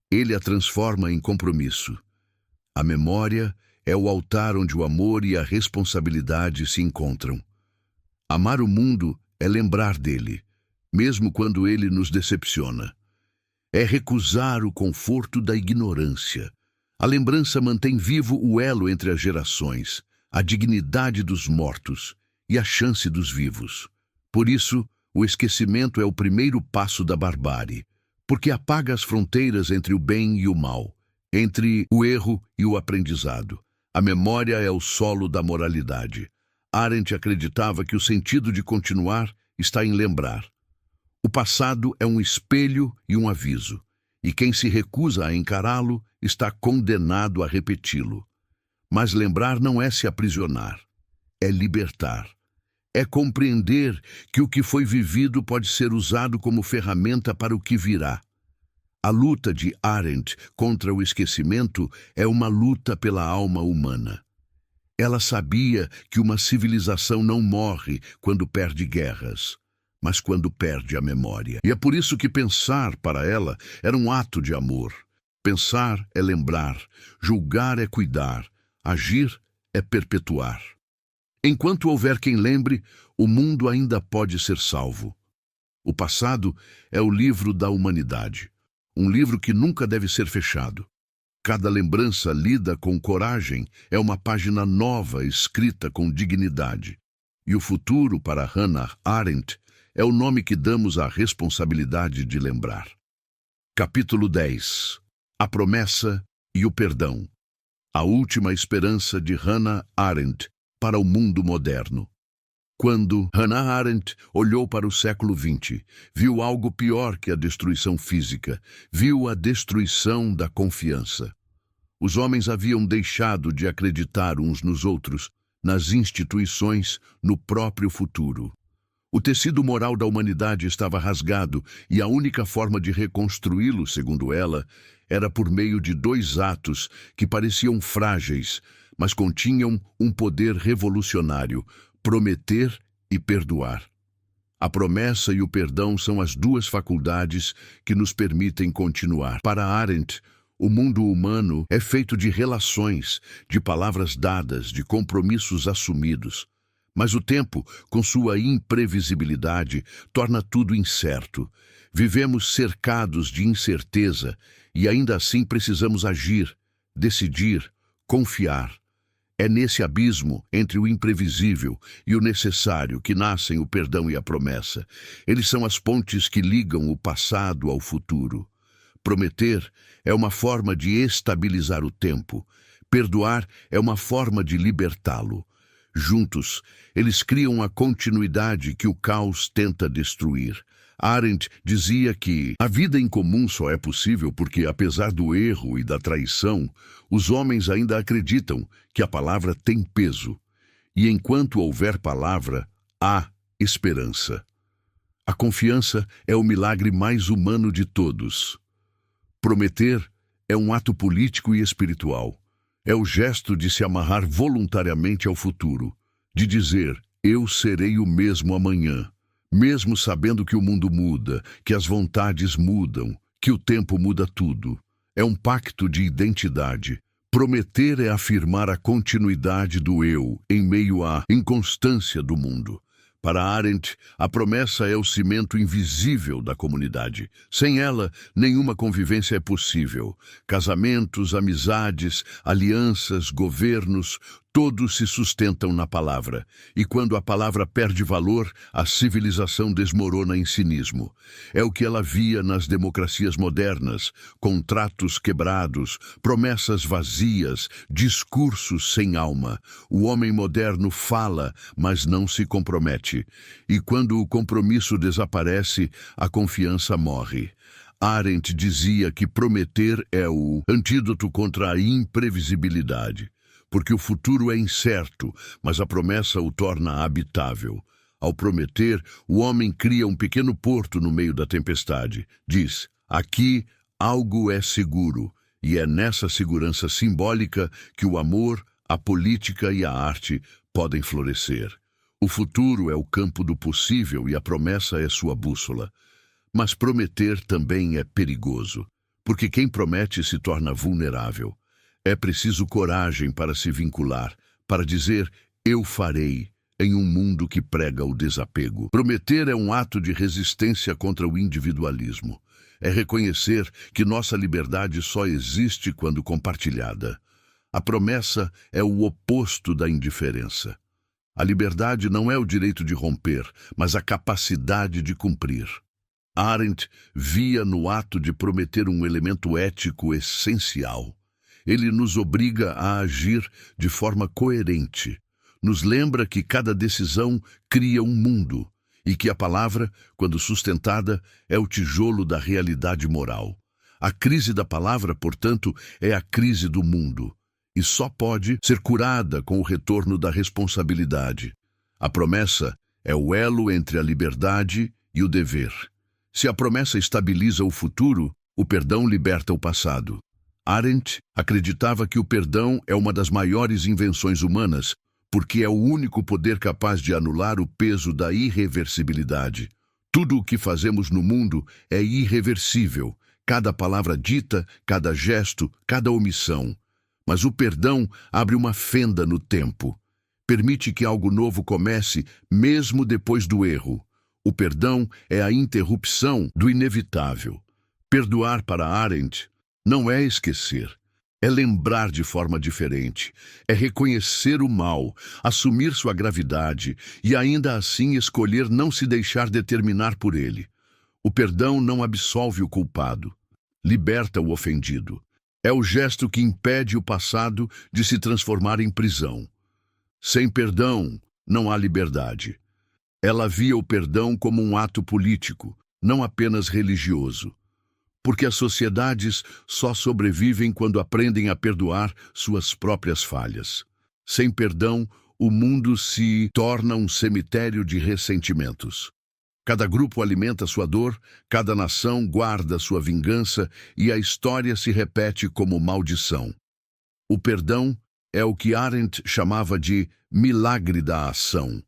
Ele a transforma em compromisso. A memória é o altar onde o amor e a responsabilidade se encontram. Amar o mundo é lembrar dele, mesmo quando ele nos decepciona. É recusar o conforto da ignorância. A lembrança mantém vivo o elo entre as gerações, a dignidade dos mortos e a chance dos vivos. Por isso, o esquecimento é o primeiro passo da barbárie, porque apaga as fronteiras entre o bem e o mal, entre o erro e o aprendizado. A memória é o solo da moralidade. Arendt acreditava que o sentido de continuar está em lembrar. O passado é um espelho e um aviso, e quem se recusa a encará-lo está condenado a repeti-lo. Mas lembrar não é se aprisionar, é libertar. É compreender que o que foi vivido pode ser usado como ferramenta para o que virá. A luta de Arendt contra o esquecimento é uma luta pela alma humana. Ela sabia que uma civilização não morre quando perde guerras, mas quando perde a memória. E é por isso que pensar, para ela, era um ato de amor. Pensar é lembrar, julgar é cuidar, agir é perpetuar. Enquanto houver quem lembre, o mundo ainda pode ser salvo. O passado é o livro da humanidade, um livro que nunca deve ser fechado. Cada lembrança lida com coragem é uma página nova escrita com dignidade. E o futuro, para Hannah Arendt, é o nome que damos à responsabilidade de lembrar. Capítulo 10. A promessa e o perdão. A última esperança de Hannah Arendt para o mundo moderno. Quando Hannah Arendt olhou para o século XX, viu algo pior que a destruição física, viu a destruição da confiança. Os homens haviam deixado de acreditar uns nos outros, nas instituições, no próprio futuro. O tecido moral da humanidade estava rasgado e a única forma de reconstruí-lo, segundo ela, era por meio de dois atos que pareciam frágeis, mas continham um poder revolucionário: prometer e perdoar. A promessa e o perdão são as duas faculdades que nos permitem continuar. Para Arendt, o mundo humano é feito de relações, de palavras dadas, de compromissos assumidos. Mas o tempo, com sua imprevisibilidade, torna tudo incerto. Vivemos cercados de incerteza e ainda assim precisamos agir, decidir, confiar. É nesse abismo entre o imprevisível e o necessário que nascem o perdão e a promessa. Eles são as pontes que ligam o passado ao futuro. Prometer é uma forma de estabilizar o tempo. Perdoar é uma forma de libertá-lo. Juntos, eles criam a continuidade que o caos tenta destruir. Arendt dizia que a vida em comum só é possível porque, apesar do erro e da traição, os homens ainda acreditam que a palavra tem peso. E enquanto houver palavra, há esperança. A confiança é o milagre mais humano de todos. Prometer é um ato político e espiritual. É o gesto de se amarrar voluntariamente ao futuro, de dizer: eu serei o mesmo amanhã. Mesmo sabendo que o mundo muda, que as vontades mudam, que o tempo muda tudo. É um pacto de identidade. Prometer é afirmar a continuidade do eu em meio à inconstância do mundo. Para Arendt, a promessa é o cimento invisível da comunidade. Sem ela, nenhuma convivência é possível. Casamentos, amizades, alianças, governos, todos se sustentam na palavra. E quando a palavra perde valor, a civilização desmorona em cinismo. É o que ela via nas democracias modernas: contratos quebrados, promessas vazias, discursos sem alma. O homem moderno fala, mas não se compromete. E quando o compromisso desaparece, a confiança morre. Arendt dizia que prometer é o antídoto contra a imprevisibilidade. Porque o futuro é incerto, mas a promessa o torna habitável. Ao prometer, o homem cria um pequeno porto no meio da tempestade. Diz: aqui algo é seguro, e é nessa segurança simbólica que o amor, a política e a arte podem florescer. O futuro é o campo do possível e a promessa é sua bússola. Mas prometer também é perigoso, porque quem promete se torna vulnerável. É preciso coragem para se vincular, para dizer: eu farei, em um mundo que prega o desapego. Prometer é um ato de resistência contra o individualismo. É reconhecer que nossa liberdade só existe quando compartilhada. A promessa é o oposto da indiferença. A liberdade não é o direito de romper, mas a capacidade de cumprir. Arendt via no ato de prometer um elemento ético essencial. Ele nos obriga a agir de forma coerente. nos lembra que cada decisão cria um mundo e que a palavra, quando sustentada, é o tijolo da realidade moral. A crise da palavra, portanto, é a crise do mundo e só pode ser curada com o retorno da responsabilidade. A promessa é o elo entre a liberdade e o dever. Se a promessa estabiliza o futuro, o perdão liberta o passado. Arendt acreditava que o perdão é uma das maiores invenções humanas, porque é o único poder capaz de anular o peso da irreversibilidade. Tudo o que fazemos no mundo é irreversível, cada palavra dita, cada gesto, cada omissão. Mas o perdão abre uma fenda no tempo. Permite que algo novo comece, mesmo depois do erro. O perdão é a interrupção do inevitável. Perdoar para Arendt não é esquecer, é lembrar de forma diferente, é reconhecer o mal, assumir sua gravidade e ainda assim escolher não se deixar determinar por ele. O perdão não absolve o culpado, liberta o ofendido. É o gesto que impede o passado de se transformar em prisão. Sem perdão, não há liberdade. Ela via o perdão como um ato político, não apenas religioso. Porque as sociedades só sobrevivem quando aprendem a perdoar suas próprias falhas. Sem perdão, o mundo se torna um cemitério de ressentimentos. Cada grupo alimenta sua dor, cada nação guarda sua vingança e a história se repete como maldição. O perdão é o que Arendt chamava de milagre da ação.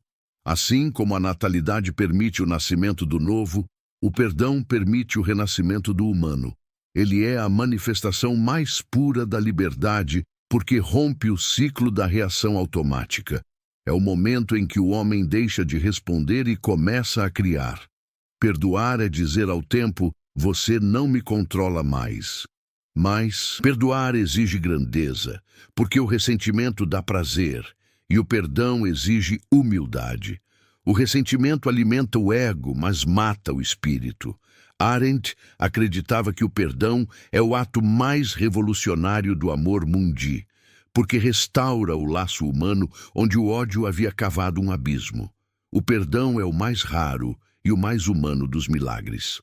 Assim como a natalidade permite o nascimento do novo, o perdão permite o renascimento do humano. Ele é a manifestação mais pura da liberdade, porque rompe o ciclo da reação automática. É o momento em que o homem deixa de responder e começa a criar. Perdoar é dizer ao tempo, você não me controla mais. Mas perdoar exige grandeza, porque o ressentimento dá prazer, e o perdão exige humildade. O ressentimento alimenta o ego, mas mata o espírito. Arendt acreditava que o perdão é o ato mais revolucionário do amor mundi, porque restaura o laço humano onde o ódio havia cavado um abismo. O perdão é o mais raro e o mais humano dos milagres.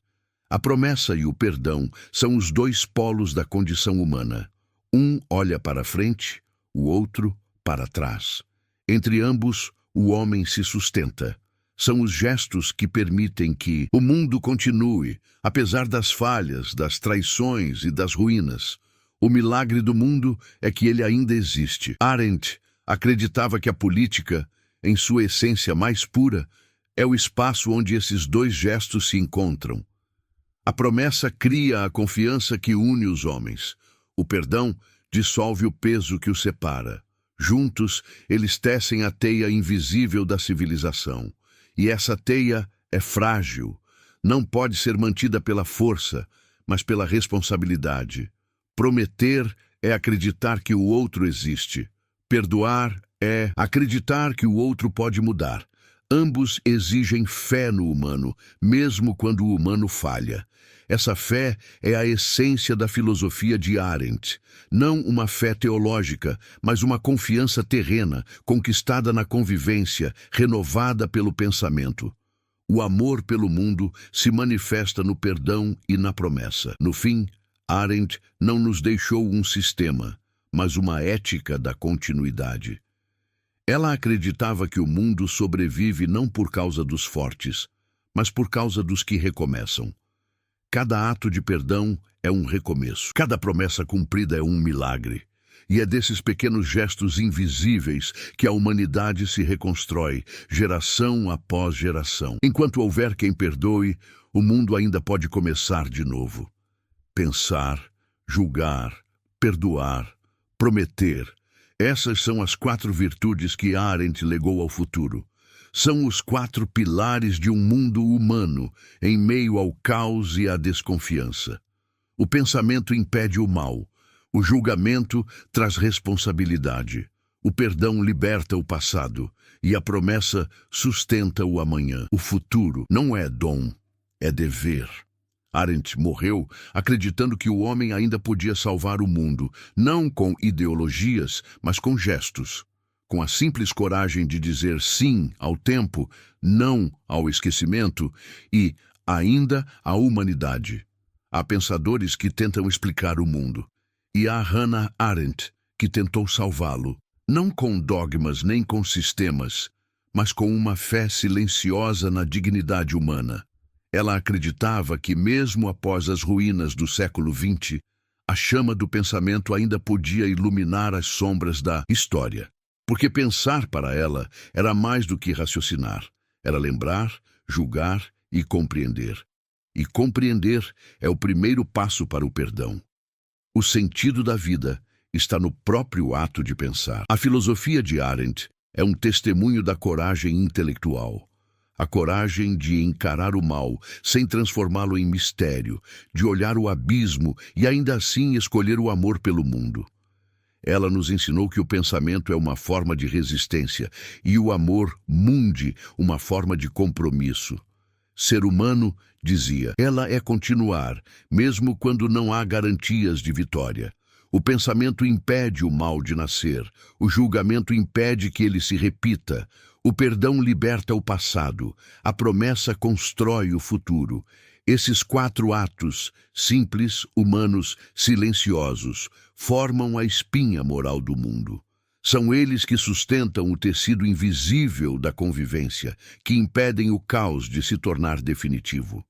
A promessa e o perdão são os dois polos da condição humana. Um olha para frente, o outro para trás. Entre ambos, o homem se sustenta. São os gestos que permitem que o mundo continue, apesar das falhas, das traições e das ruínas. O milagre do mundo é que ele ainda existe. Arendt acreditava que a política, em sua essência mais pura, é o espaço onde esses dois gestos se encontram. A promessa cria a confiança que une os homens. O perdão dissolve o peso que os separa. Juntos, eles tecem a teia invisível da civilização. E essa teia é frágil. Não pode ser mantida pela força, mas pela responsabilidade. Prometer é acreditar que o outro existe. Perdoar é acreditar que o outro pode mudar. Ambos exigem fé no humano, mesmo quando o humano falha. Essa fé é a essência da filosofia de Arendt. Não uma fé teológica, mas uma confiança terrena, conquistada na convivência, renovada pelo pensamento. O amor pelo mundo se manifesta no perdão e na promessa. No fim, Arendt não nos deixou um sistema, mas uma ética da continuidade. Ela acreditava que o mundo sobrevive não por causa dos fortes, mas por causa dos que recomeçam. Cada ato de perdão é um recomeço. Cada promessa cumprida é um milagre. E é desses pequenos gestos invisíveis que a humanidade se reconstrói, geração após geração. Enquanto houver quem perdoe, o mundo ainda pode começar de novo. Pensar, julgar, perdoar, prometer. Essas são as 4 virtudes que Arendt legou ao futuro. São os 4 pilares de um mundo humano em meio ao caos e à desconfiança. O pensamento impede o mal. O julgamento traz responsabilidade. O perdão liberta o passado. E a promessa sustenta o amanhã. O futuro não é dom, é dever. Arendt morreu acreditando que o homem ainda podia salvar o mundo, não com ideologias, mas com gestos. com a simples coragem de dizer sim ao tempo, não ao esquecimento e, ainda, à humanidade. Há pensadores que tentam explicar o mundo, e há Hannah Arendt, que tentou salvá-lo, não com dogmas nem com sistemas, mas com uma fé silenciosa na dignidade humana. Ela acreditava que, mesmo após as ruínas do século XX, a chama do pensamento ainda podia iluminar as sombras da história. Porque pensar para ela era mais do que raciocinar, era lembrar, julgar e compreender. E compreender é o primeiro passo para o perdão. O sentido da vida está no próprio ato de pensar. A filosofia de Arendt é um testemunho da coragem intelectual. A coragem de encarar o mal sem transformá-lo em mistério, de olhar o abismo e ainda assim escolher o amor pelo mundo. Ela nos ensinou que o pensamento é uma forma de resistência e o amor, mundi, uma forma de compromisso. Ser humano, dizia, ela é continuar, mesmo quando não há garantias de vitória. O pensamento impede o mal de nascer, o julgamento impede que ele se repita, o perdão liberta o passado, a promessa constrói o futuro. Esses 4 atos, simples, humanos, silenciosos, formam a espinha moral do mundo. São eles que sustentam o tecido invisível da convivência, que impedem o caos de se tornar definitivo.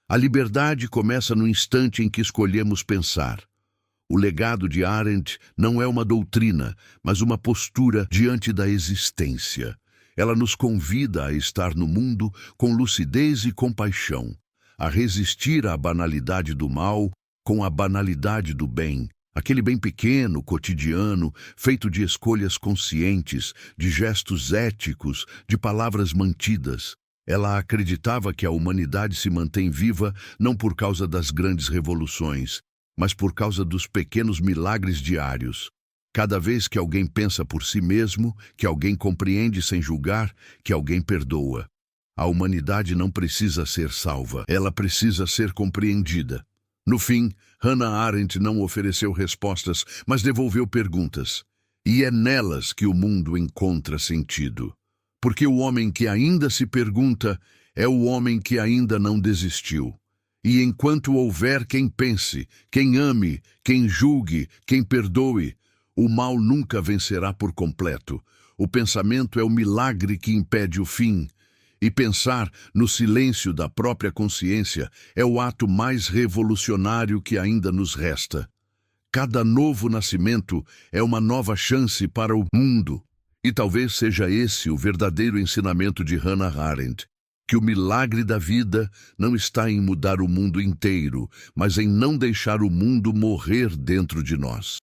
A liberdade começa no instante em que escolhemos pensar. O legado de Arendt não é uma doutrina, mas uma postura diante da existência. Ela nos convida a estar no mundo com lucidez e compaixão, a resistir à banalidade do mal com a banalidade do bem, aquele bem pequeno, cotidiano, feito de escolhas conscientes, de gestos éticos, de palavras mantidas. Ela acreditava que a humanidade se mantém viva não por causa das grandes revoluções, mas por causa dos pequenos milagres diários. Cada vez que alguém pensa por si mesmo, que alguém compreende sem julgar, que alguém perdoa. A humanidade não precisa ser salva, ela precisa ser compreendida. No fim, Hannah Arendt não ofereceu respostas, mas devolveu perguntas. E é nelas que o mundo encontra sentido. Porque o homem que ainda se pergunta é o homem que ainda não desistiu. E enquanto houver quem pense, quem ame, quem julgue, quem perdoe, o mal nunca vencerá por completo. O pensamento é o milagre que impede o fim. E pensar no silêncio da própria consciência é o ato mais revolucionário que ainda nos resta. Cada novo nascimento é uma nova chance para o mundo. E talvez seja esse o verdadeiro ensinamento de Hannah Arendt, que o milagre da vida não está em mudar o mundo inteiro, mas em não deixar o mundo morrer dentro de nós.